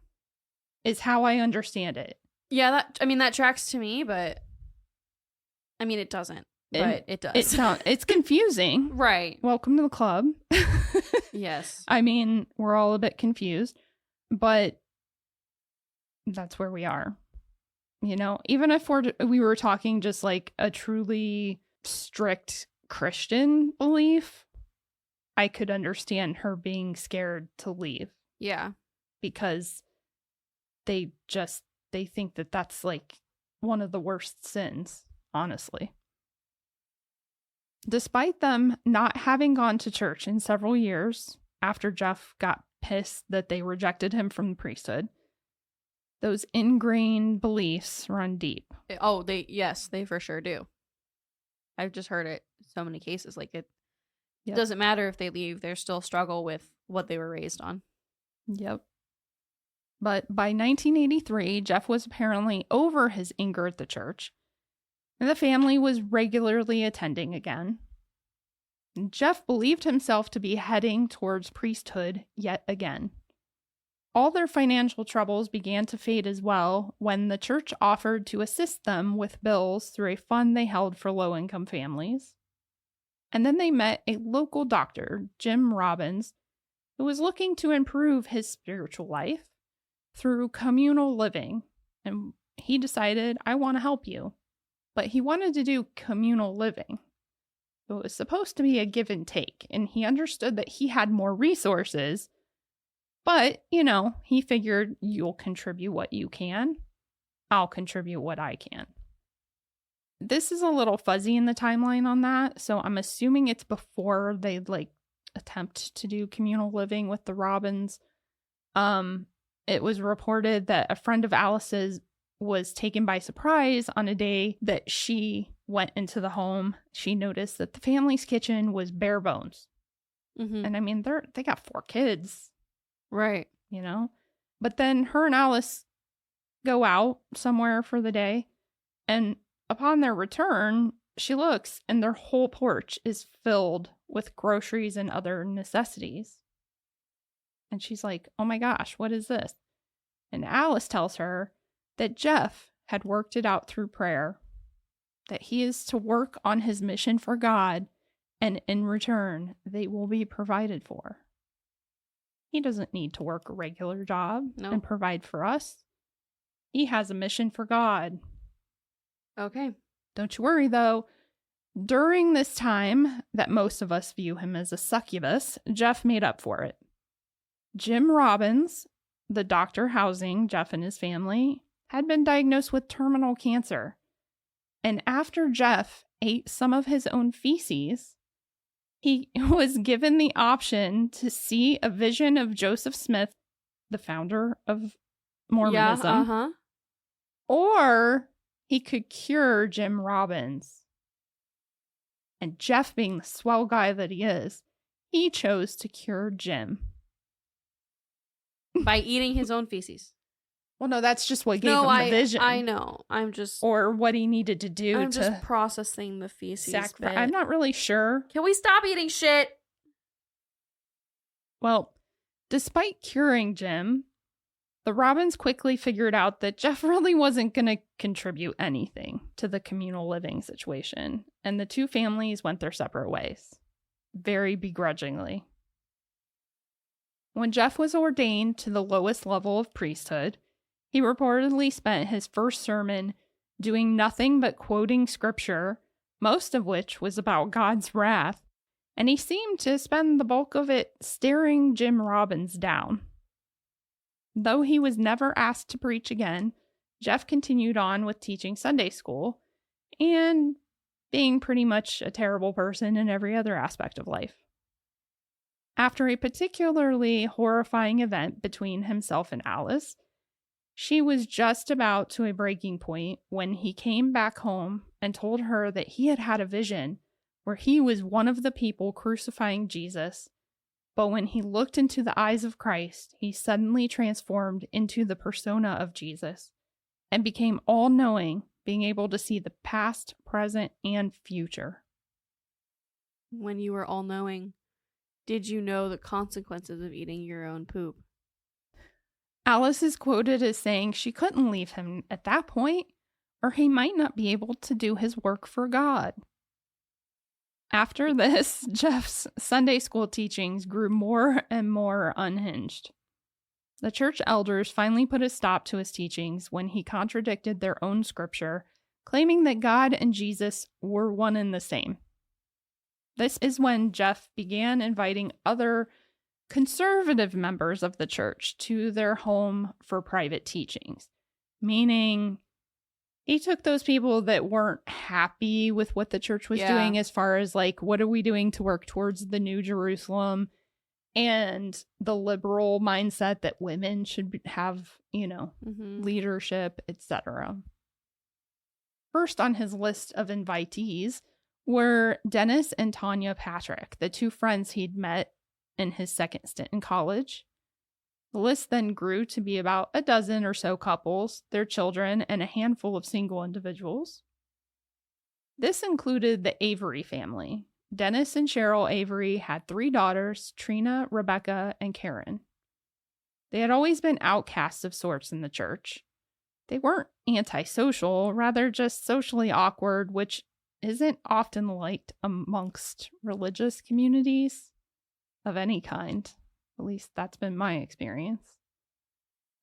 Is how I understand it. Yeah, that tracks to me, but I mean, it doesn't, but it does. It's confusing. Right. Welcome to the club. Yes. I mean, we're all a bit confused, but that's where we are. You know, even if we were talking just like a truly strict Christian belief, I could understand her being scared to leave. Yeah. Because they think that that's like one of the worst sins, honestly. Despite them not having gone to church in several years after Jeff got pissed that they rejected him from the priesthood, those ingrained beliefs run deep. Oh, they for sure do. I've just heard it so many cases. It doesn't matter if they leave, they still struggle with what they were raised on. Yep. But by 1983, Jeff was apparently over his anger at the church, and the family was regularly attending again. And Jeff believed himself to be heading towards priesthood yet again. All their financial troubles began to fade as well when the church offered to assist them with bills through a fund they held for low-income families. And then they met a local doctor, Jim Robbins, who was looking to improve his spiritual life through communal living. And he decided, I want to help you. But he wanted to do communal living. So it was supposed to be a give and take. And he understood that he had more resources. But, he figured you'll contribute what you can. I'll contribute what I can. This is a little fuzzy in the timeline on that. So I'm assuming it's before they attempt to do communal living with the Robins. It was reported that a friend of Alice's was taken by surprise on a day that she went into the home. She noticed that the family's kitchen was bare bones. Mm-hmm. And I mean, they got 4 kids. Right. But then her and Alice go out somewhere for the day. And upon their return, she looks and their whole porch is filled with groceries and other necessities. And she's like, oh my gosh, what is this? And Alice tells her that Jeff had worked it out through prayer, that he is to work on his mission for God, and in return, they will be provided for. He doesn't need to work a regular job and provide for us. He has a mission for God. Okay. Don't you worry, though. During this time that most of us view him as a succubus, Jeff made up for it. Jim Robbins, the doctor housing Jeff and his family, had been diagnosed with terminal cancer. And after Jeff ate some of his own feces, he was given the option to see a vision of Joseph Smith, the founder of Mormonism, or he could cure Jim Robbins. And Jeff, being the swell guy that he is, he chose to cure Jim. By eating his own feces. Well, no, that's just what gave him the vision. I know. I'm just... Or what he needed to do I'm just processing the feces bit. I'm not really sure. Can we stop eating shit? Well, despite curing Jim, the Robbins quickly figured out that Jeff really wasn't going to contribute anything to the communal living situation, and the two families went their separate ways, very begrudgingly. When Jeff was ordained to the lowest level of priesthood, he reportedly spent his first sermon doing nothing but quoting scripture, most of which was about God's wrath, and he seemed to spend the bulk of it staring Jim Robbins down. Though he was never asked to preach again, Jeff continued on with teaching Sunday school and being pretty much a terrible person in every other aspect of life. After a particularly horrifying event between himself and Alice, she was just about to a breaking point when he came back home and told her that he had had a vision where he was one of the people crucifying Jesus, but when he looked into the eyes of Christ, he suddenly transformed into the persona of Jesus and became all-knowing, being able to see the past, present, and future. When you were all-knowing, did you know the consequences of eating your own poop? Alice is quoted as saying she couldn't leave him at that point, or he might not be able to do his work for God. After this, Jeff's Sunday school teachings grew more and more unhinged. The church elders finally put a stop to his teachings when he contradicted their own scripture, claiming that God and Jesus were one and the same. This is when Jeff began inviting other conservative members of the church to their home for private teachings, meaning he took those people that weren't happy with what the church was doing as far as like, what are we doing to work towards the New Jerusalem and the liberal mindset that women should have, leadership, etc. First on his list of invitees were Dennis and Tanya Patrick, the two friends he'd met in his second stint in college. The list then grew to be about a dozen or so couples, their children, and a handful of single individuals. This included the Avery family. Dennis and Cheryl Avery had 3 daughters, Trina, Rebecca, and Karen. They had always been outcasts of sorts in the church. They weren't antisocial, rather just socially awkward, which isn't often liked amongst religious communities of any kind. At least that's been my experience.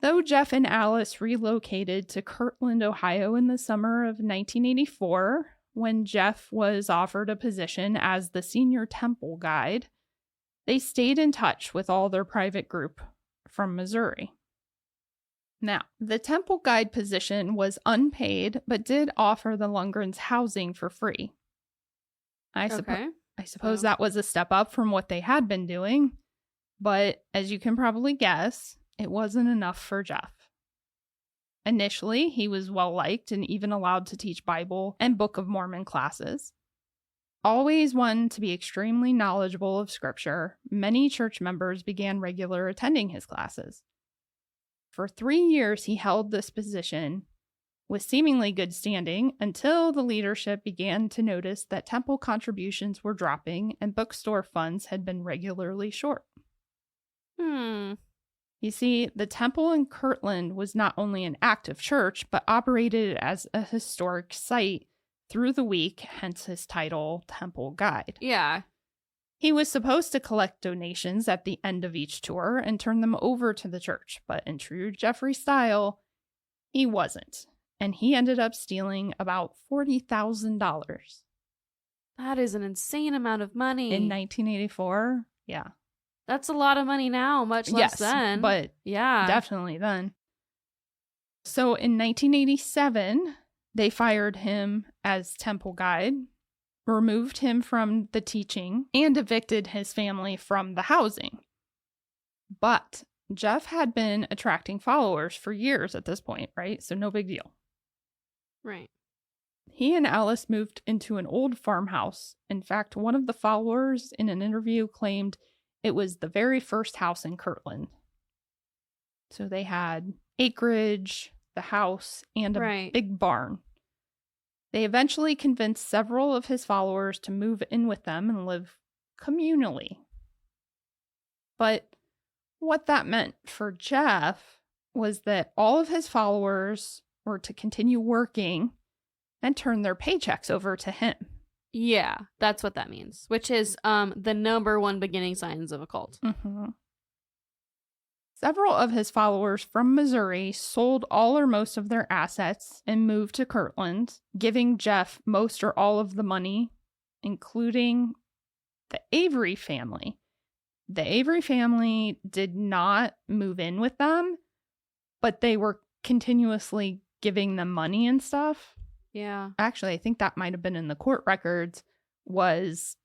Though Jeff and Alice relocated to Kirtland, Ohio in the summer of 1984, when Jeff was offered a position as the senior temple guide, they stayed in touch with all their private group from Missouri. Now, the temple guide position was unpaid, but did offer the Lundgrens housing for free. I suppose that was a step up from what they had been doing, but as you can probably guess, it wasn't enough for Jeff. Initially, he was well-liked and even allowed to teach Bible and Book of Mormon classes. Always one to be extremely knowledgeable of Scripture, many church members began regular attending his classes. For 3 years, he held this position with seemingly good standing until the leadership began to notice that temple contributions were dropping and bookstore funds had been regularly short. You see, the temple in Kirtland was not only an active church, but operated as a historic site through the week, hence his title, Temple Guide. Yeah. He was supposed to collect donations at the end of each tour and turn them over to the church, but in true Jeffrey style, he wasn't. And he ended up stealing about $40,000. That is an insane amount of money. In 1984, yeah. That's a lot of money now, much less then. But yeah, definitely then. So in 1987, they fired him as temple guide, removed him from the teaching, and evicted his family from the housing. But Jeff had been attracting followers for years at this point, right? So no big deal. Right. He and Alice moved into an old farmhouse. In fact, one of the followers in an interview claimed it was the very first house in Kirtland. So they had acreage, the house, and a big barn. They eventually convinced several of his followers to move in with them and live communally. But what that meant for Jeff was that all of his followers were to continue working and turn their paychecks over to him. Yeah, that's what that means, which is the number one beginning signs of a cult. Mm-hmm. Several of his followers from Missouri sold all or most of their assets and moved to Kirtland, giving Jeff most or all of the money, including the Avery family. The Avery family did not move in with them, but they were continuously giving them money and stuff. Yeah. Actually, I think that might have been in the court records, was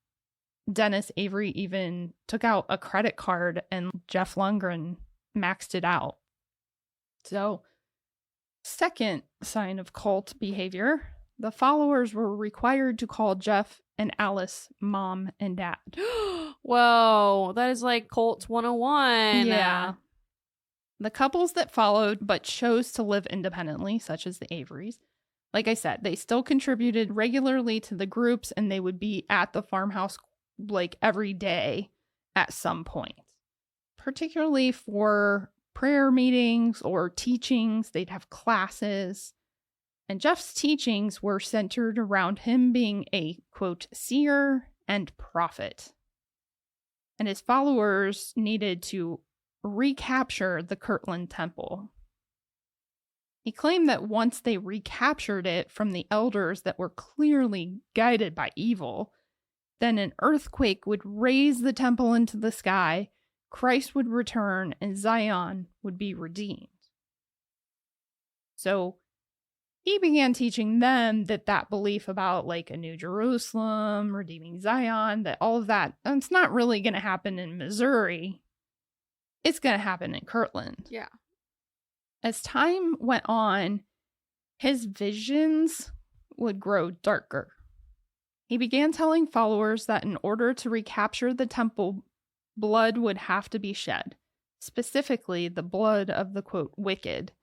Dennis Avery even took out a credit card and Jeff Lundgren maxed it out. So, second sign of cult behavior, the followers were required to call Jeff and Alice mom and dad. Whoa, that is like cult 101. Yeah. The couples that followed but chose to live independently, such as the Averys, like I said, they still contributed regularly to the groups and they would be at the farmhouse like every day at some point. Particularly for prayer meetings or teachings, they'd have classes. And Jeff's teachings were centered around him being a, quote, seer and prophet. And his followers needed to recapture the Kirtland temple. He claimed that once they recaptured it from the elders that were clearly guided by evil, then an earthquake would raise the temple into the sky, Christ would return, and Zion would be redeemed. So he began teaching them that belief about like a new Jerusalem, redeeming Zion, that all of that, it's not really going to happen in Missouri. It's going to happen in Kirtland. Yeah. As time went on, his visions would grow darker. He began telling followers that in order to recapture the temple, blood would have to be shed, specifically the blood of the, quote, wicked.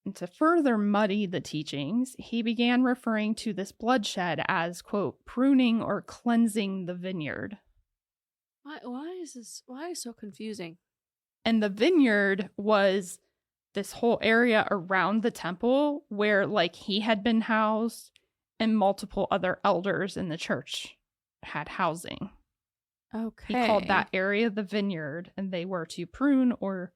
And to further muddy the teachings, he began referring to this bloodshed as, quote, pruning or cleansing the vineyard. Why is this so confusing? And the vineyard was this whole area around the temple where like he had been housed and multiple other elders in the church had housing. Okay. He called that area the vineyard, and they were to prune or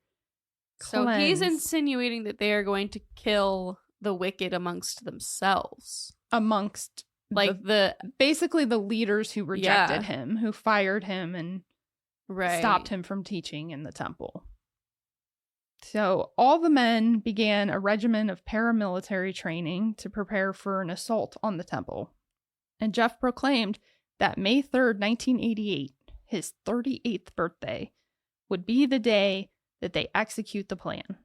cleanse. So he's insinuating that they are going to kill the wicked amongst themselves. Amongst like basically the leaders who rejected him, who fired him and stopped him from teaching in the temple. So all the men began a regimen of paramilitary training to prepare for an assault on the temple. And Jeff proclaimed that May 3rd, 1988, his 38th birthday, would be the day that they execute the plan.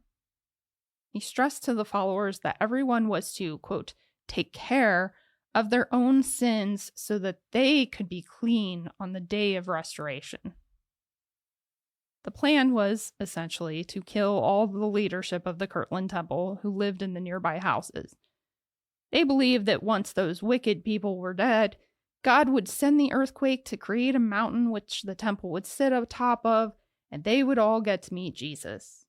He stressed to the followers that everyone was to, quote, take care of their own sins so that they could be clean on the day of restoration. The plan was, essentially, to kill all the leadership of the Kirtland Temple who lived in the nearby houses. They believed that once those wicked people were dead, God would send the earthquake to create a mountain which the temple would sit on top of, and they would all get to meet Jesus.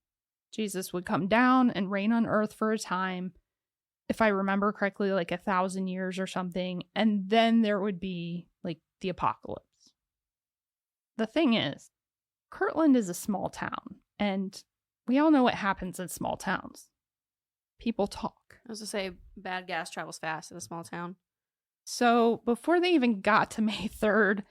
Jesus would come down and reign on earth for a time, if I remember correctly, like 1,000 years or something, and then there would be, like, the apocalypse. The thing is, Kirtland is a small town, and we all know what happens in small towns. People talk. I was going to say, bad gas travels fast in a small town. So before they even got to May 3rd,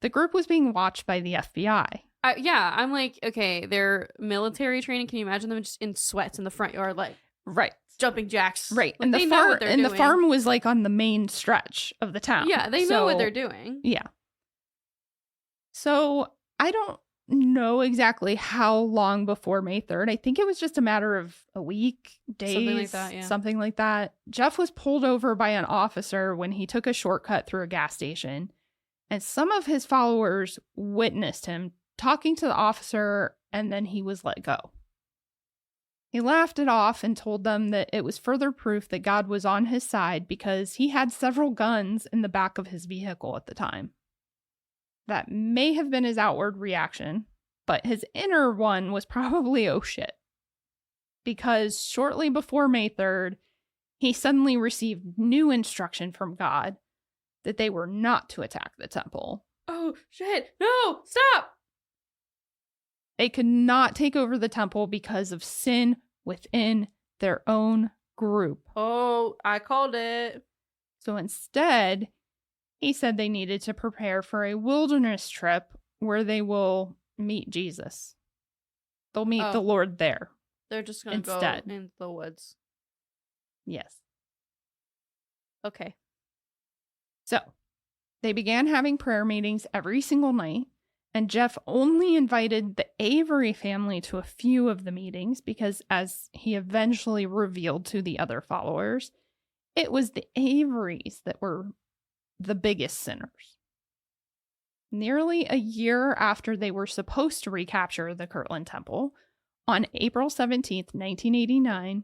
the group was being watched by the FBI. I'm like, okay, they're military training. Can you imagine them just in sweats in the front yard, like jumping jacks? Right. Like, and the farm was like on the main stretch of the town. Yeah, they know what they're doing. Yeah. So I don't know exactly how long before May 3rd. I think it was just a matter of a week, days, something like that. Yeah. Something like that. Jeff was pulled over by an officer when he took a shortcut through a gas station, and some of his followers witnessed him talking to the officer, and then he was let go. He laughed it off and told them that it was further proof that God was on his side because he had several guns in the back of his vehicle at the time. That may have been his outward reaction, but his inner one was probably, oh shit. Because shortly before May 3rd, he suddenly received new instruction from God that they were not to attack the temple. Oh shit, no, stop! They could not take over the temple because of sin within their own group. Oh, I called it. So instead, he said they needed to prepare for a wilderness trip where they will meet Jesus. They'll meet the Lord there. They're just going to go in the woods. Yes. Okay. So, they began having prayer meetings every single night, and Jeff only invited the Avery family to a few of the meetings because, as he eventually revealed to the other followers, it was the Averys that were the biggest sinners. Nearly a year after they were supposed to recapture the Kirtland Temple, on April 17th, 1989,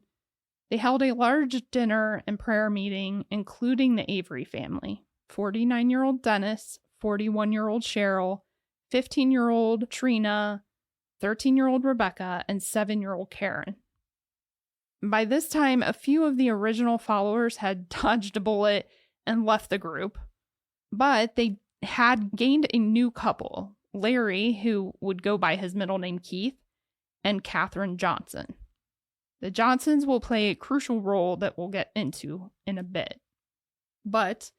they held a large dinner and prayer meeting, including the Avery family. 49-year-old Dennis, 41-year-old Cheryl, 15-year-old Trina, 13-year-old Rebecca, and 7-year-old Karen. By this time, a few of the original followers had dodged a bullet and left the group, but they had gained a new couple, Larry, who would go by his middle name Keith, and Katherine Johnson. The Johnsons will play a crucial role that we'll get into in a bit. But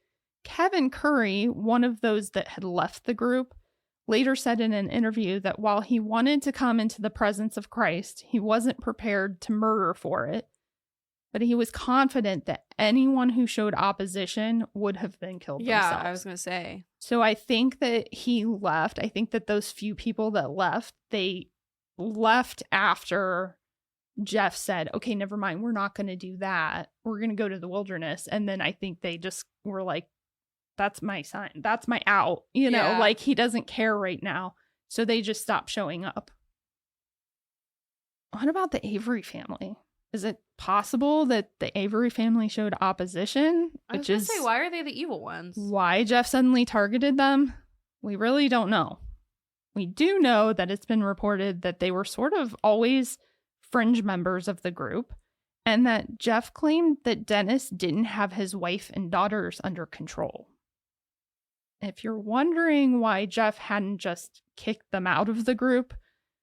Kevin Curry, one of those that had left the group, later said in an interview that while he wanted to come into the presence of Christ, he wasn't prepared to murder for it, but he was confident that anyone who showed opposition would have been killed themselves. Yeah, I was going to say. So I think that he left. I think that those few people that left, they left after Jeff said, okay, never mind, we're not going to do that. We're going to go to the wilderness. And then I think they just were like, that's my sign. That's my out. You know, like he doesn't care right now. So they just stopped showing up. What about the Avery family? Is it possible that the Avery family showed opposition? I was going to say, why are they the evil ones? Why Jeff suddenly targeted them? We really don't know. We do know that it's been reported that they were sort of always fringe members of the group, and that Jeff claimed that Dennis didn't have his wife and daughters under control. If you're wondering why Jeff hadn't just kicked them out of the group,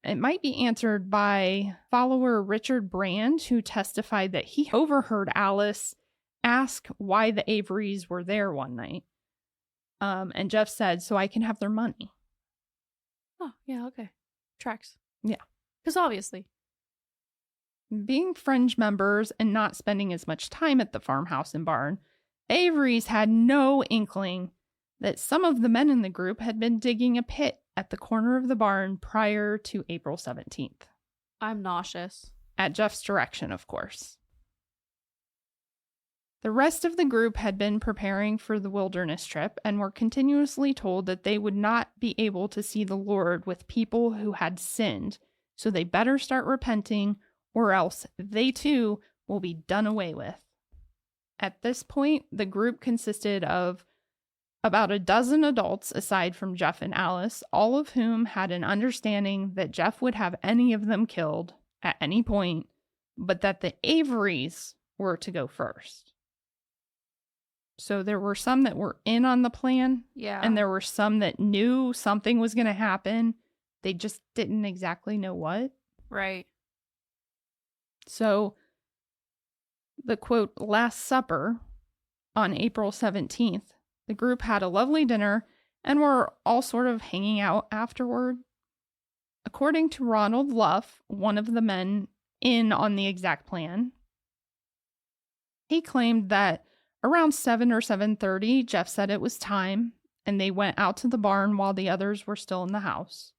it might be answered by follower Richard Brand, who testified that he overheard Alice ask why the Averys were there one night. And Jeff said, so I can have their money. Oh, yeah, okay. Tracks. Yeah. Because obviously. Being fringe members and not spending as much time at the farmhouse and barn, Averys had no inkling that some of the men in the group had been digging a pit at the corner of the barn prior to April 17th. I'm nauseous. At Jeff's direction, of course. The rest of the group had been preparing for the wilderness trip and were continuously told that they would not be able to see the Lord with people who had sinned, so they better start repenting or else they too will be done away with. At this point, the group consisted of about a dozen adults aside from Jeff and Alice, all of whom had an understanding that Jeff would have any of them killed at any point, but that the Averys were to go first. So there were some that were in on the plan, and there were some that knew something was going to happen. They just didn't exactly know what. Right. So the quote, Last Supper on April 17th, the group had a lovely dinner and were all sort of hanging out afterward. According to Ronald Luff, one of the men in on the exact plan, he claimed that around 7 or 7:30, Jeff said it was time, and they went out to the barn while the others were still in the house.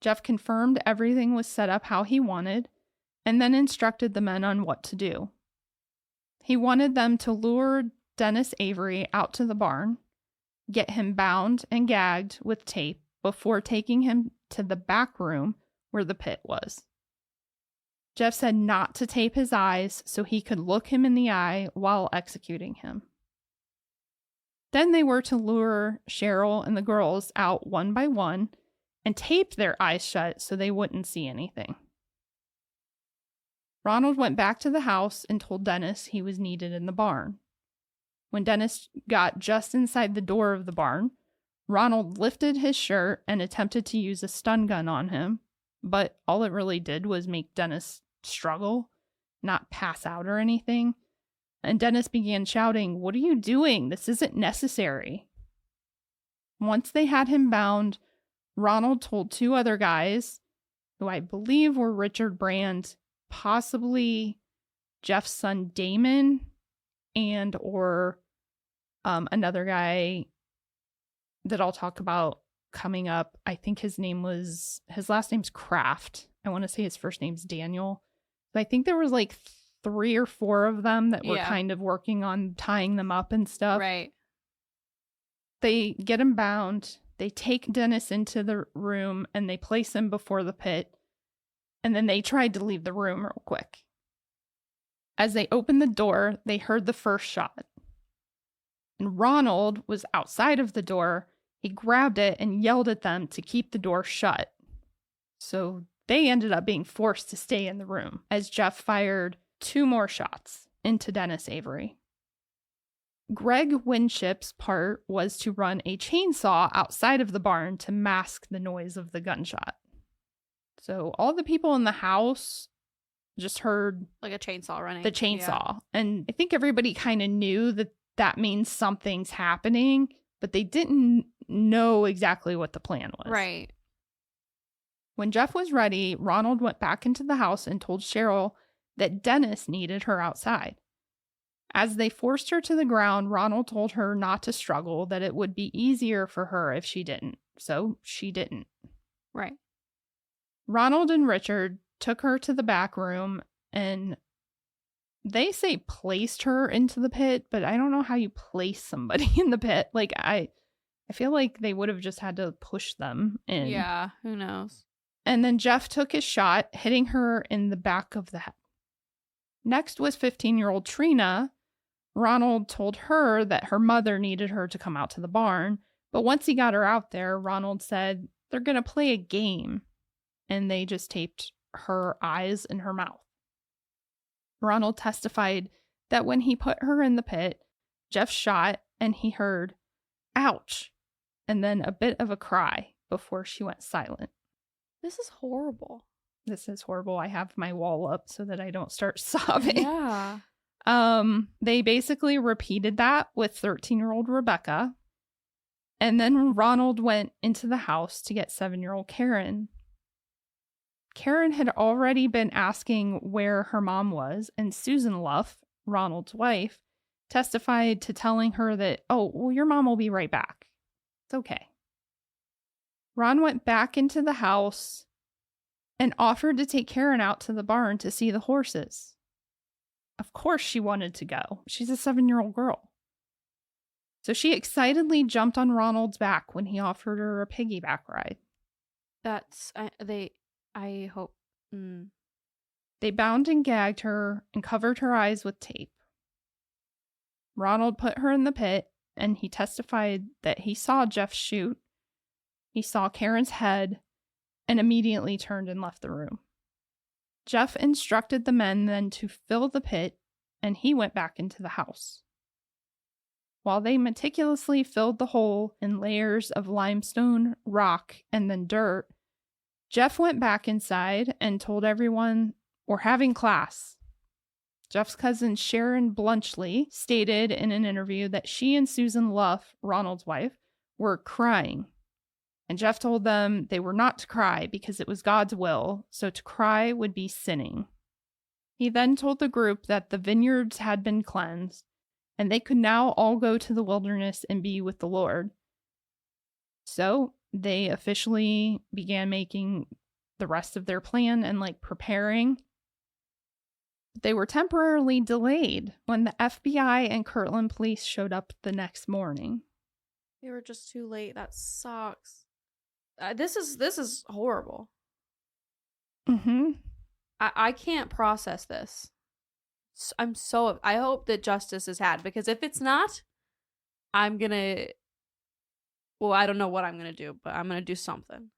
Jeff confirmed everything was set up how he wanted, and then instructed the men on what to do. He wanted them to lure Dennis Avery out to the barn, get him bound and gagged with tape before taking him to the back room where the pit was. Jeff said not to tape his eyes so he could look him in the eye while executing him. Then they were to lure Cheryl and the girls out one by one and tape their eyes shut so they wouldn't see anything. Ronald went back to the house and told Dennis he was needed in the barn. When Dennis got just inside the door of the barn, Ronald lifted his shirt and attempted to use a stun gun on him, but all it really did was make Dennis struggle, not pass out or anything. And Dennis began shouting, "What are you doing? This isn't necessary." Once they had him bound, Ronald told two other guys, who I believe were Richard Brand, possibly Jeff's son Damon, and or another guy that I'll talk about coming up. I think his last name's Kraft. I want to say his first name's Daniel. But I think there was like 3 or 4 of them that were kind of working on tying them up and stuff. Right. They get him bound. They take Dennis into the room and they place him before the pit. And then they tried to leave the room real quick. As they opened the door, they heard the first shot. And Ronald was outside of the door. He grabbed it and yelled at them to keep the door shut. So they ended up being forced to stay in the room as Jeff fired 2 more shots into Dennis Avery. Greg Winship's part was to run a chainsaw outside of the barn to mask the noise of the gunshot. So all the people in the house just heard like a chainsaw running. The chainsaw. Yeah. And I think everybody kind of knew that means something's happening, but they didn't know exactly what the plan was. Right. When Jeff was ready, Ronald went back into the house and told Cheryl that Dennis needed her outside. As they forced her to the ground, Ronald told her not to struggle, that it would be easier for her if she didn't. So she didn't. Right. Ronald and Richard took her to the back room and they say placed her into the pit, but I don't know how you place somebody in the pit. Like, I feel like they would have just had to push them in. Yeah, who knows? And then Jeff took his shot, hitting her in the back of the head. Next was 15-year-old Trina. Ronald told her that her mother needed her to come out to the barn, but once he got her out there, Ronald said they're going to play a game, and they just taped her eyes and her mouth. Ronald testified that when he put her in the pit, Jeff shot and he heard, "Ouch," and then a bit of a cry before she went silent. This is horrible. This is horrible. I have my wall up so that I don't start sobbing. Yeah. They basically repeated that with 13-year-old Rebecca. And then Ronald went into the house to get 7-year-old Karen. Karen had already been asking where her mom was, and Susan Luff, Ronald's wife, testified to telling her that, "Oh, well, your mom will be right back. It's okay." Ron went back into the house and offered to take Karen out to the barn to see the horses. Of course she wanted to go. She's a 7-year-old girl. So she excitedly jumped on Ronald's back when he offered her a piggyback ride. I hope. They bound and gagged her and covered her eyes with tape. Ronald put her in the pit, and he testified that he saw Jeff shoot. He saw Karen's head and immediately turned and left the room. Jeff instructed the men then to fill the pit, and he went back into the house. While they meticulously filled the hole in layers of limestone, rock, and then dirt, Jeff went back inside and told everyone, "We're having class." Jeff's cousin Sharon Blunchley stated in an interview that she and Susan Luff, Ronald's wife, were crying. And Jeff told them they were not to cry because it was God's will, so to cry would be sinning. He then told the group that the vineyards had been cleansed, and they could now all go to the wilderness and be with the Lord. So they officially began making the rest of their plan and preparing. They were temporarily delayed when the FBI and Kirtland police showed up the next morning. They were just too late. That sucks. This is horrible. Mm-hmm. I can't process this. I hope that justice is had, because if it's not, I'm gonna, well, I don't know what I'm gonna do, but I'm gonna do something.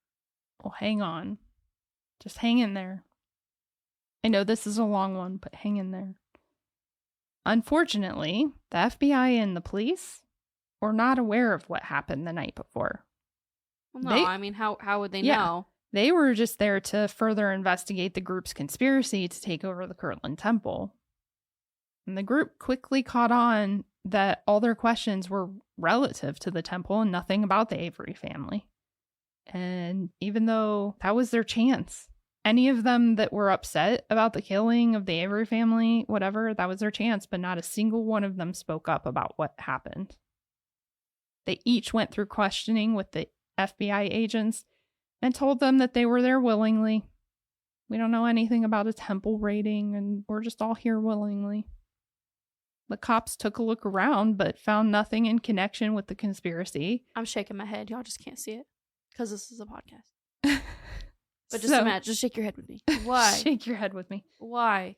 Well, hang on. Just hang in there. I know this is a long one, but hang in there. Unfortunately, the FBI and the police were not aware of what happened the night before. Well, no, I mean, how would they know? They were just there to further investigate the group's conspiracy to take over the Kirtland Temple. And the group quickly caught on that all their questions were relative to the temple and nothing about the Avery family. And even though that was their chance, any of them that were upset about the killing of the Avery family, whatever, that was their chance, but not a single one of them spoke up about what happened. They each went through questioning with the FBI agents and told them that they were there willingly. We don't know anything about a temple raiding, and we're just all here willingly. The cops took a look around, but found nothing in connection with the conspiracy. I'm shaking my head. Y'all just can't see it because this is a podcast. But just imagine, just shake your head with me. Why? Shake your head with me. Why?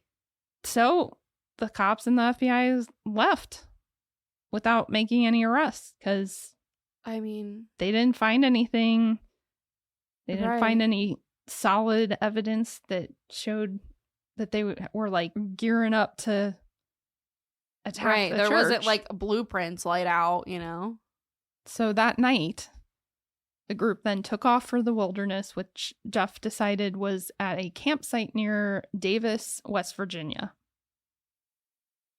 So the cops and the FBI left without making any arrests because, I mean, they didn't find anything. They didn't find any solid evidence that showed that they were gearing up to attack the there church. Wasn't blueprints laid out, you know? So that night, the group then took off for the wilderness, which Jeff decided was at a campsite near Davis, West Virginia.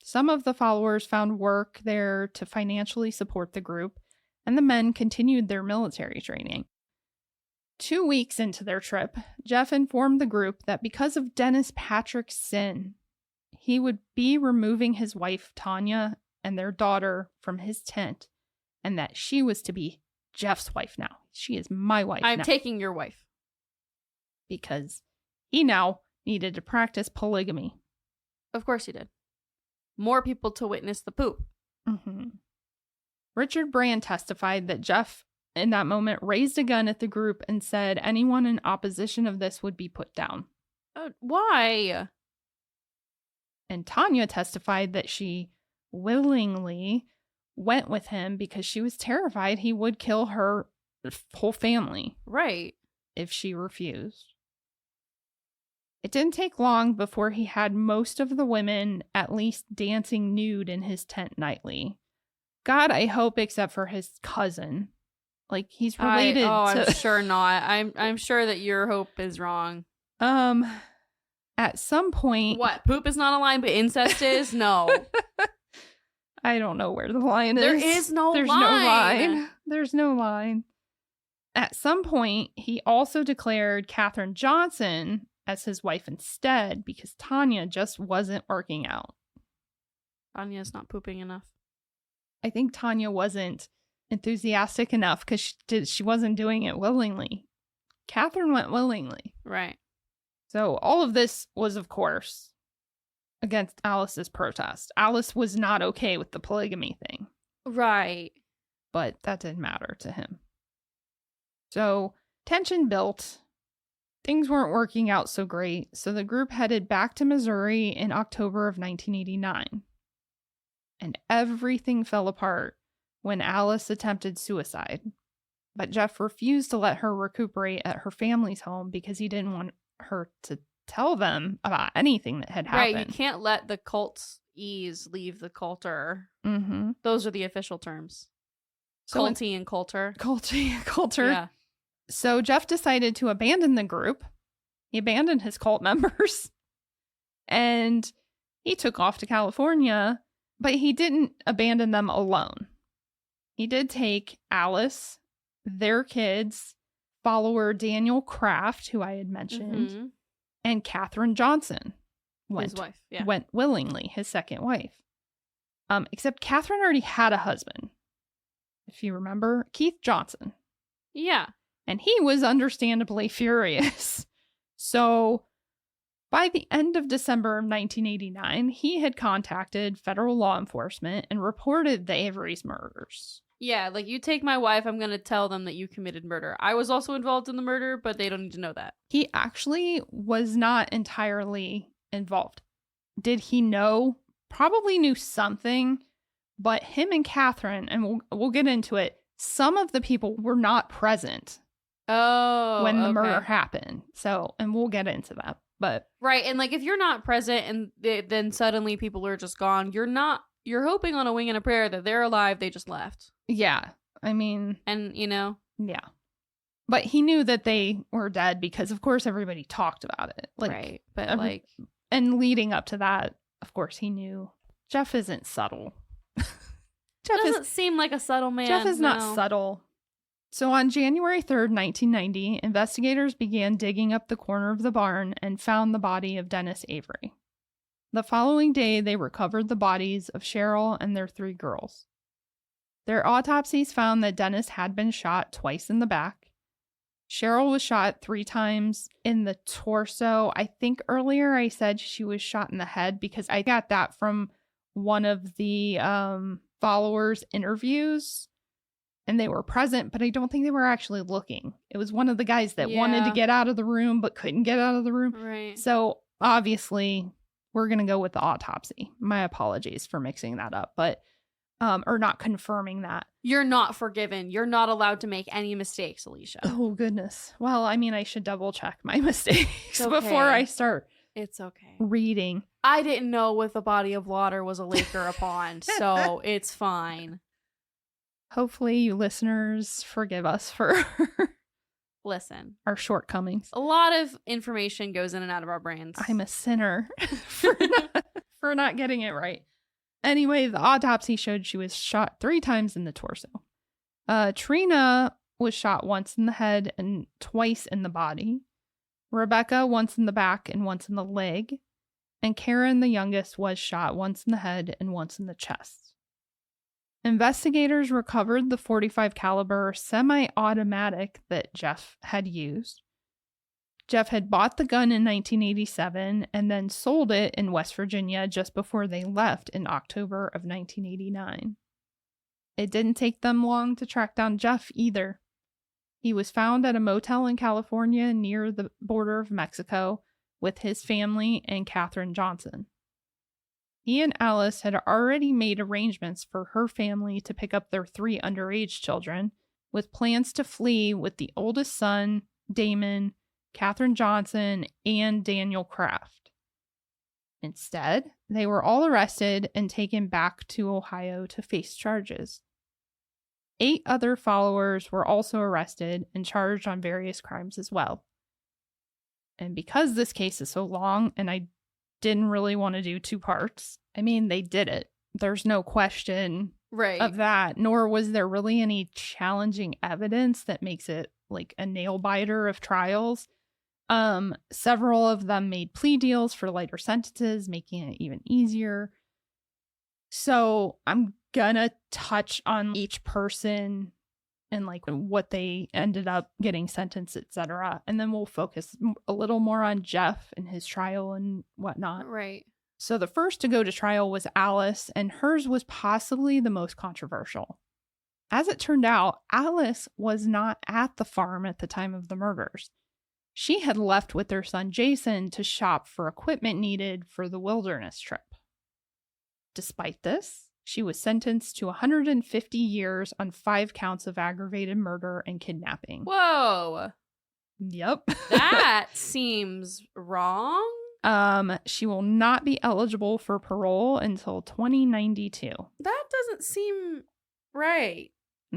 Some of the followers found work there to financially support the group, and the men continued their military training. 2 weeks into their trip, Jeff informed the group that because of Dennis Patrick's sin, he would be removing his wife, Tanya, and their daughter from his tent, and that she was to be Jeff's wife now. She is my wife now. I'm taking your wife. Because he now needed to practice polygamy. Of course he did. More people to witness the poop. Mm-hmm. Richard Brand testified that Jeff, in that moment, raised a gun at the group and said anyone in opposition of this would be put down. Why? And Tanya testified that she willingly went with him because she was terrified he would kill her whole family. Right. If she refused. It didn't take long before he had most of the women at least dancing nude in his tent nightly. God, I hope, except for his cousin. He's related to... I'm sure not. I'm sure that your hope is wrong. At some point... What? Poop is not a line, but incest is? No. I don't know where the line is. There is no line. There's no line. There's no line. At some point, he also declared Katherine Johnson as his wife instead because Tanya just wasn't working out. Tanya's not pooping enough. I think Tanya wasn't enthusiastic enough because she wasn't doing it willingly. Katherine went willingly. Right. So all of this was, of course, against Alice's protest. Alice was not okay with the polygamy thing. Right. But that didn't matter to him. So tension built. Things weren't working out so great, so the group headed back to Missouri in October of 1989. And everything fell apart when Alice attempted suicide. But Jeff refused to let her recuperate at her family's home because he didn't want her to tell them about anything that had happened. Right, you can't let the cult's ease leave the culter. Mm-hmm. Those are the official terms. So Culty and culter. Culty and culter. Yeah. So Jeff decided to abandon the group. He abandoned his cult members. And he took off to California, but he didn't abandon them alone. He did take Alice, their kids, follower Daniel Kraft, who I had mentioned, and Katherine Johnson. His wife, yeah. Went willingly, his second wife. Except Katherine already had a husband. If you remember, Keith Johnson. Yeah. And he was understandably furious. So by the end of December of 1989, he had contacted federal law enforcement and reported the Avery's murders. Yeah, like, you take my wife, I'm going to tell them that you committed murder. I was also involved in the murder, but they don't need to know that. He actually was not entirely involved. Did he know? Probably knew something, but him and Catherine, and we'll get into it, some of the people were not present when the murder happened. So, and we'll get into that. But right, and like, if you're not present and then suddenly people are just gone, you're hoping on a wing and a prayer that they're alive, they just left. Yeah, I mean, and yeah, but he knew that they were dead because, of course, everybody talked about it. Like, right, but and leading up to that, of course, he knew. Jeff isn't subtle. Doesn't seem like a subtle man. Jeff is not subtle. So on January 3rd, 1990, investigators began digging up the corner of the barn and found the body of Dennis Avery. The following day, they recovered the bodies of Cheryl and their 3 girls. Their autopsies found that Dennis had been shot twice in the back. Cheryl was shot 3 times in the torso. I think earlier I said she was shot in the head because I got that from one of the followers' interviews. And they were present, but I don't think they were actually looking. It was one of the guys that wanted to get out of the room, but couldn't get out of the room. Right. So obviously, we're going to go with the autopsy. My apologies for mixing that up, but, or not confirming that. You're not forgiven. You're not allowed to make any mistakes, Alicia. Oh, goodness. Well, I mean, I should double check my mistakes before I start. It's okay. Reading. I didn't know with a body of water was a lake or a pond, so it's fine. Hopefully you listeners forgive us for listen, our shortcomings. A lot of information goes in and out of our brains. I'm a sinner for not getting it right. Anyway, the autopsy showed she was shot 3 times in the torso. Trina was shot once in the head and twice in the body. Rebecca once in the back and once in the leg. And Karen, the youngest, was shot once in the head and once in the chest. Investigators recovered the .45 caliber semi-automatic that Jeff had used. Jeff had bought the gun in 1987 and then sold it in West Virginia just before they left in October of 1989. It didn't take them long to track down Jeff either. He was found at a motel in California near the border of Mexico with his family and Katherine Johnson. He and Alice had already made arrangements for her family to pick up their 3 underage children, with plans to flee with the oldest son, Damon, Katherine Johnson, and Daniel Kraft. Instead, they were all arrested and taken back to Ohio to face charges. 8 other followers were also arrested and charged on various crimes as well. And because this case is so long, and I didn't really want to do 2 parts. I mean, they did it. There's no question of that, nor was there really any challenging evidence that makes it like a nail biter of trials. Several of them made plea deals for lighter sentences, making it even easier. So I'm gonna touch on each person and like what they ended up getting sentenced, etc. And then we'll focus a little more on Jeff and his trial and whatnot. Right. So the first to go to trial was Alice, and hers was possibly the most controversial. As it turned out, Alice was not at the farm at the time of the murders. She had left with their son Jason to shop for equipment needed for the wilderness trip. Despite this, she was sentenced to 150 years on 5 counts of aggravated murder and kidnapping. Whoa. Yep. That seems wrong. She will not be eligible for parole until 2092. That doesn't seem right.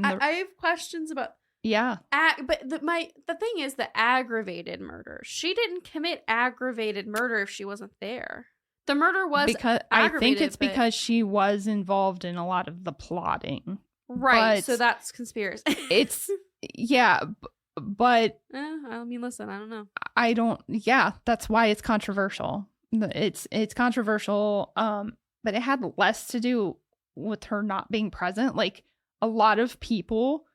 I have questions about... Yeah. But the thing is the aggravated murder. She didn't commit aggravated murder if she wasn't there. The murder was because I think it's because she was involved in a lot of the plotting. Right. So that's conspiracy. It's but I mean, listen, I don't know. That's why it's controversial. It's controversial. But it had less to do with her not being present. Like a lot of people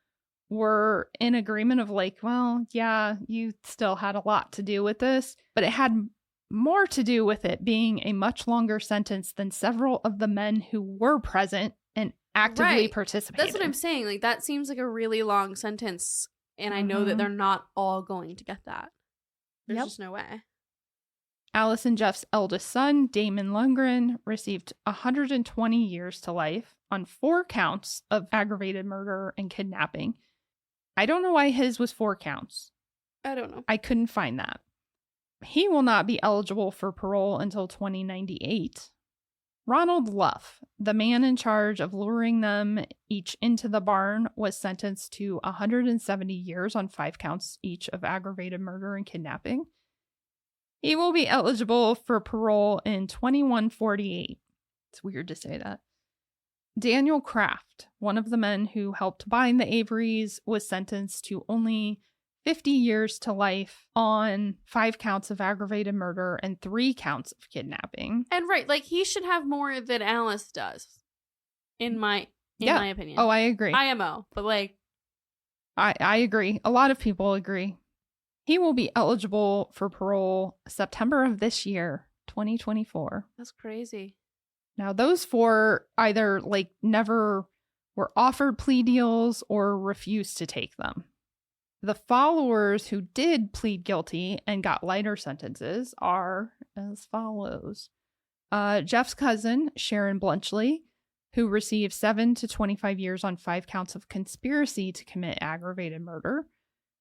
were in agreement of like, well, yeah, you still had a lot to do with this, but it had more to do with it being a much longer sentence than several of the men who were present and actively participated. That's what I'm saying. Like, that seems like a really long sentence, and I know that they're not all going to get that. There's just no way. Alice and Jeff's eldest son, Damon Lundgren, received 120 years to life on 4 counts of aggravated murder and kidnapping. I don't know why his was 4 counts. I don't know. I couldn't find that. He will not be eligible for parole until 2098. Ronald Luff, the man in charge of luring them each into the barn, was sentenced to 170 years on 5 counts each of aggravated murder and kidnapping. He will be eligible for parole in 2148. It's weird to say that. Daniel Kraft, one of the men who helped bind the Averys, was sentenced to only 50 years to life on 5 counts of aggravated murder and 3 counts of kidnapping. And like, he should have more than Alice does, in my opinion. Oh, I agree. IMO, but like, I agree. A lot of people agree. He will be eligible for parole September of this year, 2024. That's crazy. Now, those 4 either like never were offered plea deals or refused to take them. The followers who did plead guilty and got lighter sentences are as follows. Jeff's cousin, Sharon Blunchley, who received 7 to 25 years on 5 counts of conspiracy to commit aggravated murder.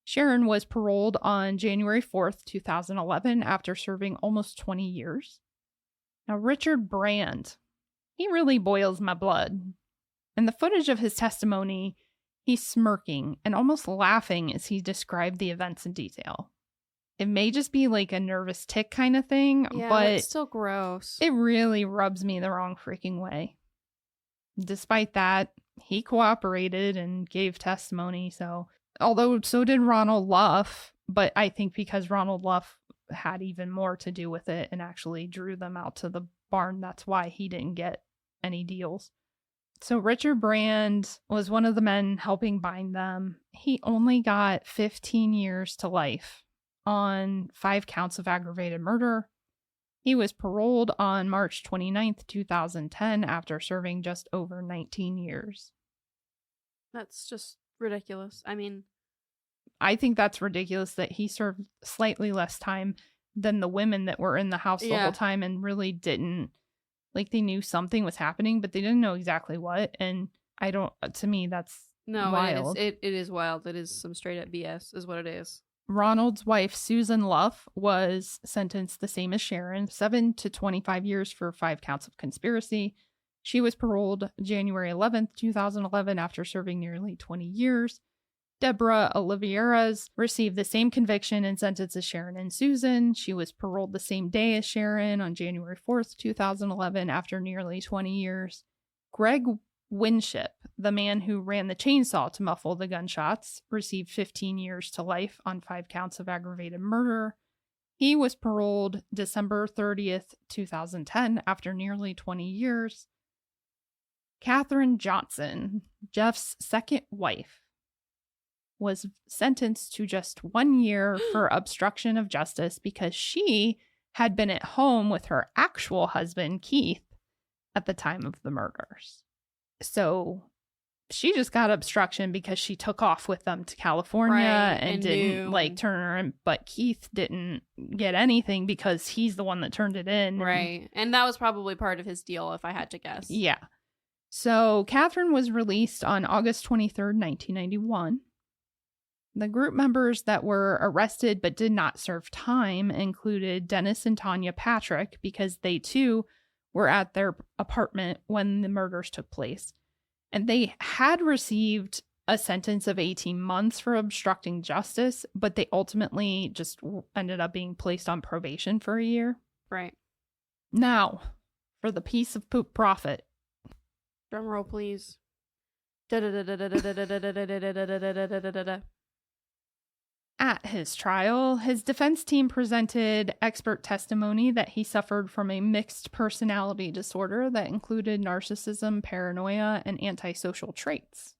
Sharon was paroled on January 4th, 2011, after serving almost 20 years. Now, Richard Brand, he really boils my blood. In the footage of his testimony, he's smirking and almost laughing as he described the events in detail. It may just be like a nervous tick kind of thing, but it's still gross. It really rubs me the wrong freaking way. Despite that, he cooperated and gave testimony, although so did Ronald Luff, but I think because Ronald Luff had even more to do with it and actually drew them out to the barn, that's why he didn't get any deals. So Richard Brand was one of the men helping bind them. He only got 15 years to life on 5 counts of aggravated murder. He was paroled on March 29th, 2010, after serving just over 19 years. That's just ridiculous. I mean, I think that's ridiculous that he served slightly less time than the women that were in the house the whole time and really didn't, like, they knew something was happening, but they didn't know exactly what. And to me, that's wild. It is wild. It is some straight up BS is what it is. Ronald's wife, Susan Luff, was sentenced the same as Sharon, 7 to 25 years for 5 counts of conspiracy. She was paroled January 11th, 2011, after serving nearly 20 years. Deborah Oliveras received the same conviction and sentence as Sharon and Susan. She was paroled the same day as Sharon on January 4th, 2011, after nearly 20 years. Greg Winship, the man who ran the chainsaw to muffle the gunshots, received 15 years to life on 5 counts of aggravated murder. He was paroled December 30th, 2010, after nearly 20 years. Katherine Johnson, Jeff's second wife, was sentenced to just 1 year for obstruction of justice because she had been at home with her actual husband, Keith, at the time of the murders. So she just got obstruction because she took off with them to California and didn't turn her in. But Keith didn't get anything because he's the one that turned it in. Right. And that was probably part of his deal, if I had to guess. Yeah. So Catherine was released on August 23rd, 1991. The group members that were arrested but did not serve time included Dennis and Tanya Patrick because they too were at their apartment when the murders took place. And they had received a sentence of 18 months for obstructing justice, but they ultimately just ended up being placed on probation for a year. Right. Now, for the piece of poop profit. Drum roll, please. At his trial, his defense team presented expert testimony that he suffered from a mixed personality disorder that included narcissism, paranoia, and antisocial traits.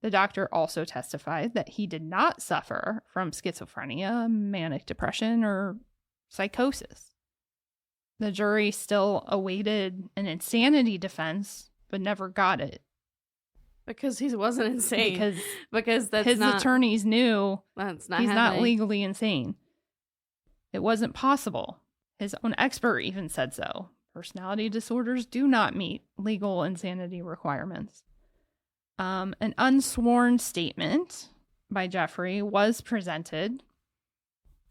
The doctor also testified that he did not suffer from schizophrenia, manic depression, or psychosis. The jury still awaited an insanity defense, but never got it. Because he wasn't insane. Because that's his not, attorneys knew that's not he's happening. not legally insane. It wasn't possible. His own expert even said so. Personality disorders do not meet legal insanity requirements. An unsworn statement by Jeffrey was presented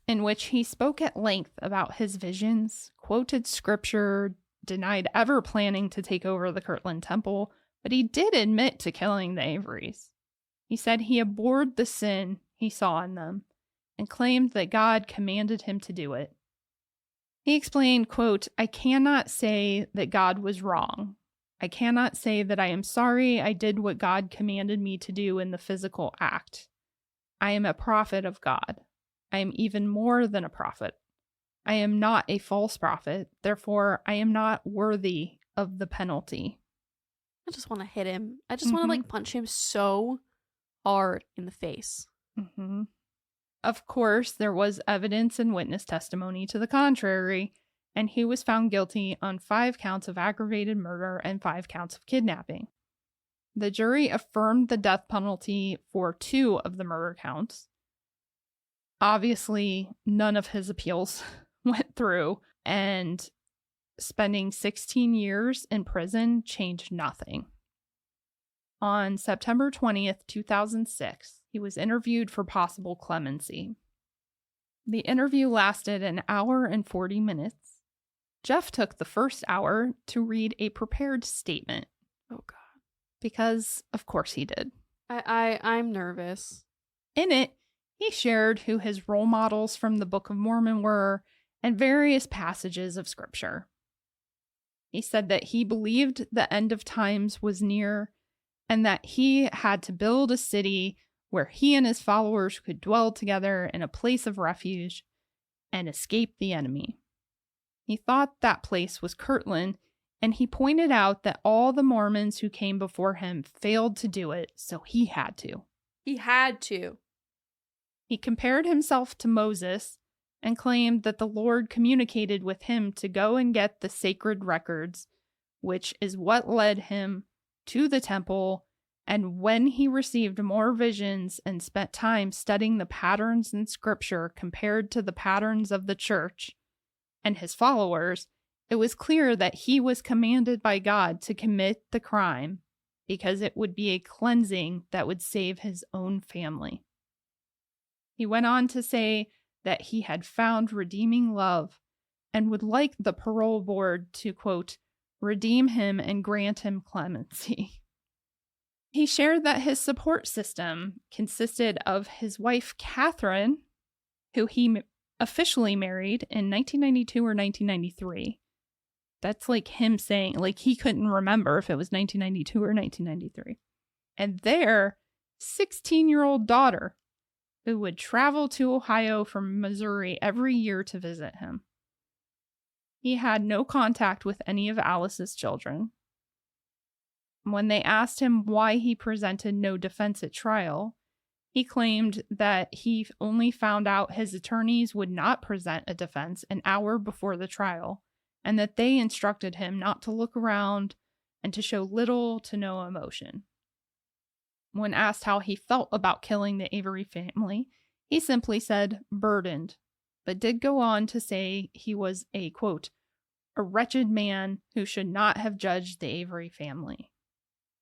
in which he spoke at length about his visions, quoted scripture, denied ever planning to take over the Kirtland temple, but he did admit to killing the Averys. He said he abhorred the sin he saw in them and claimed that God commanded him to do it. He explained, quote, "I cannot say that God was wrong. I cannot say that I am sorry I did what God commanded me to do in the physical act. I am a prophet of God. I am even more than a prophet. I am not a false prophet. Therefore, I am not worthy of the penalty." I just want to hit him. I just want to punch him so hard in the face. Mm-hmm. Of course, there was evidence and witness testimony to the contrary, and he was found guilty on 5 counts of aggravated murder and 5 counts of kidnapping. The jury affirmed the death penalty for 2 of the murder counts. Obviously, none of his appeals went through, and spending 16 years in prison changed nothing. On September 20th, 2006, he was interviewed for possible clemency. The interview lasted an hour and 40 minutes. Jeff took the first hour to read a prepared statement. Oh, God. Because, of course, he did. I'm nervous. In it, he shared who his role models from the Book of Mormon were and various passages of scripture. He said that he believed the end of times was near and that he had to build a city where he and his followers could dwell together in a place of refuge and escape the enemy. He thought that place was Kirtland, and he pointed out that all the Mormons who came before him failed to do it, so he had to. He had to. He compared himself to Moses and claimed that the Lord communicated with him to go and get the sacred records, which is what led him to the temple. And when he received more visions and spent time studying the patterns in scripture compared to the patterns of the church and his followers, it was clear that he was commanded by God to commit the crime because it would be a cleansing that would save his own family. He went on to say that he had found redeeming love and would like the parole board to, quote, redeem him and grant him clemency. He shared that his support system consisted of his wife, Catherine, who he officially married in 1992 or 1993. That's like him saying, like he couldn't remember if it was 1992 or 1993. And their 16-year-old daughter, who would travel to Ohio from Missouri every year to visit him. He had no contact with any of Alice's children. When they asked him why he presented no defense at trial, he claimed that he only found out his attorneys would not present a defense an hour before the trial, and that they instructed him not to look around and to show little to no emotion. When asked how he felt about killing the Avery family, he simply said, burdened, but did go on to say he was a, quote, a wretched man who should not have judged the Avery family,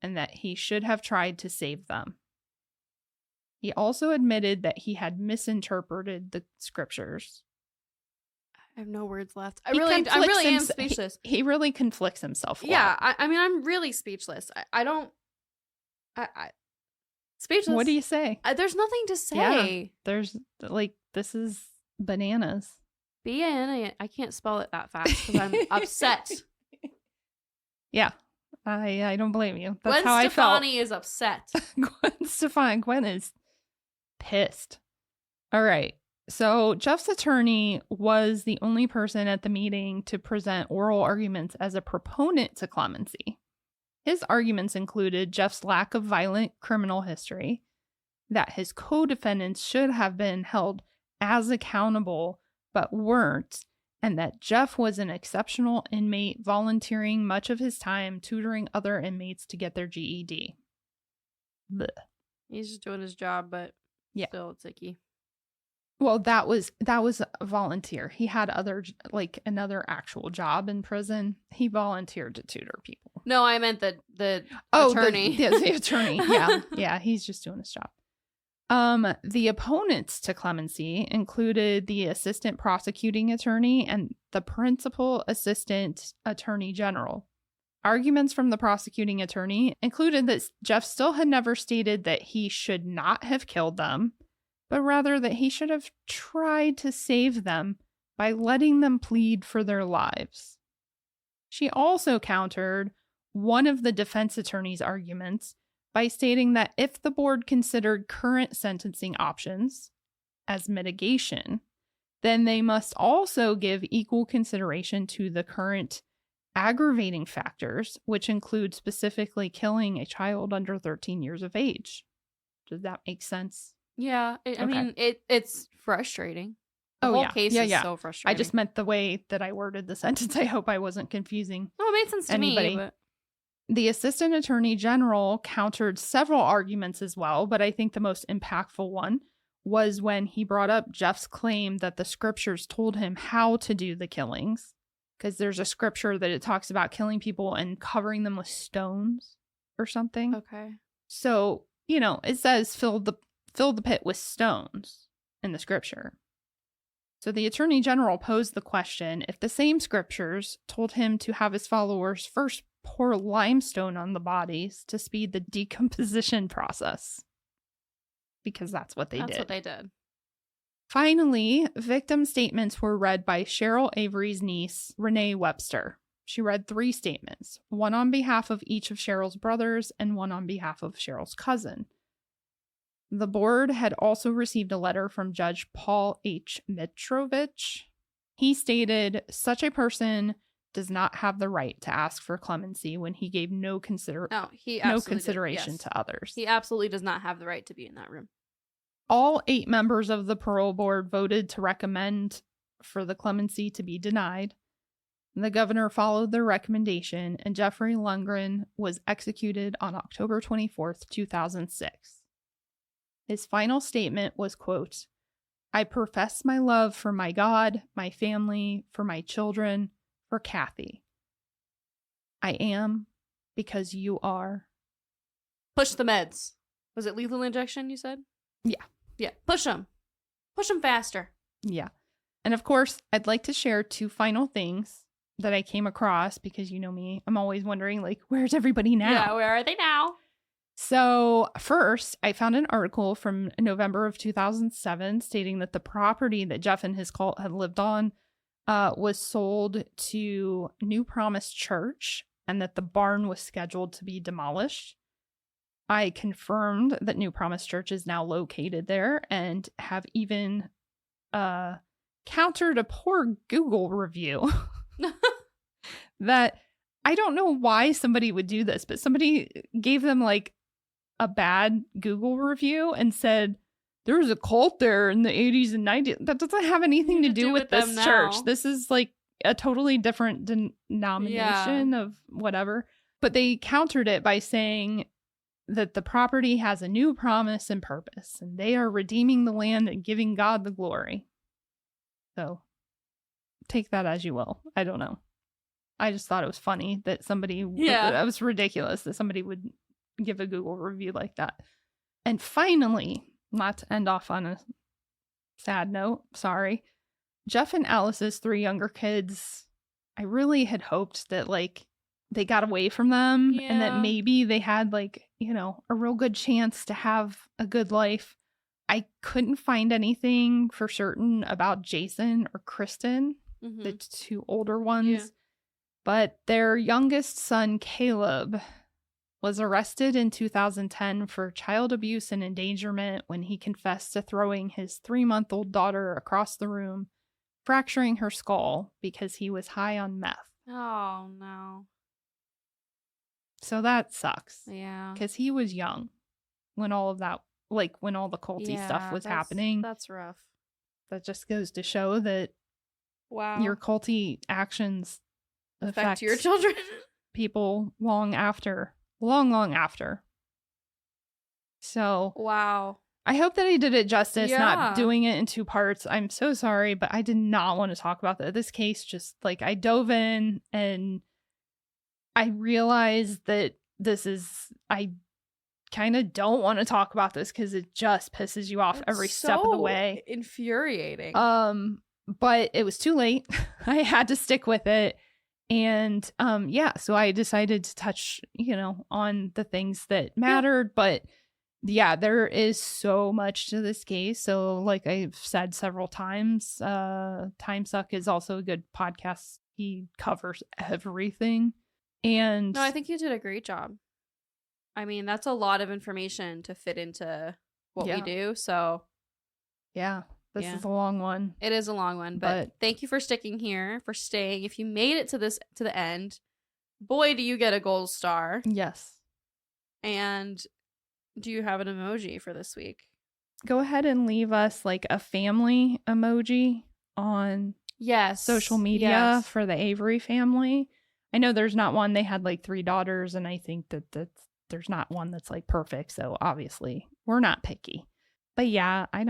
and that he should have tried to save them. He also admitted that he had misinterpreted the scriptures. I have no words left. I really am speechless. He really conflicts himself a yeah, lot. I mean, I'm really speechless. I speechless. What do you say? There's nothing to say. Yeah, there's, like, this is bananas. B-A-N-A, I can't spell it that fast because I'm upset. Yeah, I don't blame you. That's Gwen how I felt. Stefani is upset. Gwen is pissed. All right. So Jeff's attorney was the only person at the meeting to present oral arguments as a proponent to clemency. His arguments included Jeff's lack of violent criminal history, that his co-defendants should have been held as accountable but weren't, and that Jeff was an exceptional inmate volunteering much of his time tutoring other inmates to get their GED. Blech. He's just doing his job, but still it's icky. Well, that was a volunteer. He had another actual job in prison. He volunteered to tutor people. No, I meant the attorney. The attorney. Yeah, he's just doing his job. The opponents to clemency included the assistant prosecuting attorney and the principal assistant attorney general. Arguments from the prosecuting attorney included that Jeff still had never stated that he should not have killed them, but rather that he should have tried to save them by letting them plead for their lives. She also countered one of the defense attorney's arguments by stating that if the board considered current sentencing options as mitigation, then they must also give equal consideration to the current aggravating factors, which include specifically killing a child under 13 years of age. Does that make sense? Yeah, I mean, it's frustrating. The whole case is so frustrating. I just meant the way that I worded the sentence. I hope I wasn't confusing. No, it made sense to me. But... The assistant attorney general countered several arguments as well, but I think the most impactful one was when he brought up Jeff's claim that the scriptures told him how to do the killings. Because there's a scripture that it talks about killing people and covering them with stones or something. Okay. So, it says fill the pit with stones in the scripture. So the attorney general posed the question if the same scriptures told him to have his followers first pour limestone on the bodies to speed the decomposition process. Because that's what they did. That's what they did. Finally, victim statements were read by Cheryl Avery's niece, Renee Webster. She read 3 statements, one on behalf of each of Cheryl's brothers and one on behalf of Cheryl's cousin. The board had also received a letter from Judge Paul H. Mitrovich. He stated, such a person does not have the right to ask for clemency when he gave no consideration to others. He absolutely does not have the right to be in that room. All 8 members of the parole board voted to recommend for the clemency to be denied. The governor followed their recommendation, and Jeffrey Lundgren was executed on October 24th, 2006. His final statement was, quote, I profess my love for my God, my family, for my children, for Kathy. I am because you are. Push the meds. Was it lethal injection, you said? Yeah. Yeah. Push them. Push them faster. Yeah. And of course, I'd like to share 2 final things that I came across because you know me. I'm always wondering, where's everybody now? Yeah, where are they now? So first, I found an article from November of 2007 stating that the property that Jeff and his cult had lived on was sold to New Promise Church and that the barn was scheduled to be demolished. I confirmed that New Promise Church is now located there and have even countered a poor Google review that I don't know why somebody would do this, but somebody gave them a bad Google review and said, there was a cult there in the 80s and 90s. That doesn't have anything to do with this church. This is a totally different denomination of whatever. But they countered it by saying that the property has a new promise and purpose, and they are redeeming the land and giving God the glory. So take that as you will. I don't know. I just thought it was funny that that was ridiculous that somebody would give a Google review like that. And finally, not to end off on a sad note, sorry, Jeff and Alice's 3 younger kids, I really had hoped that they got away from them and that maybe they had a real good chance to have a good life. I couldn't find anything for certain about Jason or Kristen, the 2 older ones. Yeah. But their youngest son, Caleb, was arrested in 2010 for child abuse and endangerment when he confessed to throwing his 3-month-old daughter across the room, fracturing her skull because he was high on meth. Oh, no. So that sucks. Yeah. Because he was young when all of that, like when all the culty stuff was happening. That's rough. That just goes to show that your culty actions affect your children. people long after. So wow. I hope that I did it justice, Yeah. not doing it in 2 parts. I'm so sorry, but I did not want to talk about that. This case just like I dove in and I realized that I kind of don't want to talk about this because it just pisses you off every step of the way. Infuriating. But it was too late. I had to stick with it. And so I decided to touch, on the things that mattered. But yeah, there is so much to this case. So like I've said several times, Time Suck is also a good podcast. He covers everything. And no, I think you did a great job. I mean, that's a lot of information to fit into what we do. So yeah, this is a long one. It is a long one, but thank you for sticking here, for staying. If you made it to the end, boy, do you get a gold star. Yes. And do you have an emoji for this week? Go ahead and leave us like a family emoji on social media for the Avery family. I know there's not one. They had like 3 daughters, and I think that there's not one that's like perfect. So obviously we're not picky. But yeah, I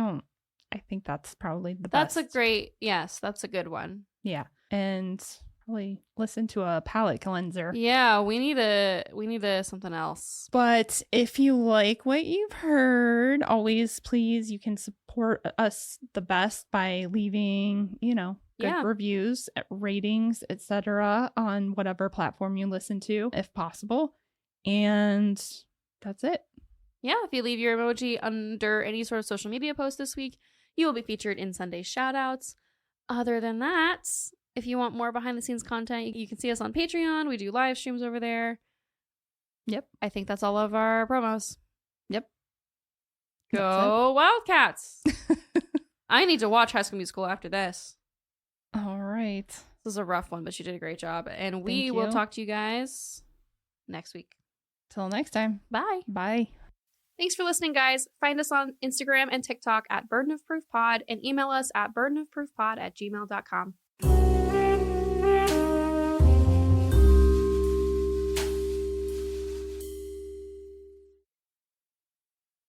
think that's probably the best. That's a good one. Yeah. And probably listen to a palate cleanser. Yeah, we need a something else. But if you like what you've heard, always please, you can support us the best by leaving, good reviews, ratings, etc. on whatever platform you listen to, if possible. And that's it. Yeah, if you leave your emoji under any sort of social media post this week, you will be featured in Sunday's shoutouts. Other than that, if you want more behind the scenes content, you can see us on Patreon. We do live streams over there. Yep. I think that's all of our promos. Yep. Go Wildcats. I need to watch High School Musical after this. All right. This is a rough one, but you did a great job. And we will talk to you guys next week. Till next time. Bye. Bye. Thanks for listening, guys. Find us on Instagram and TikTok at Burden of Proof Pod and email us at burdenofproofpod@gmail.com.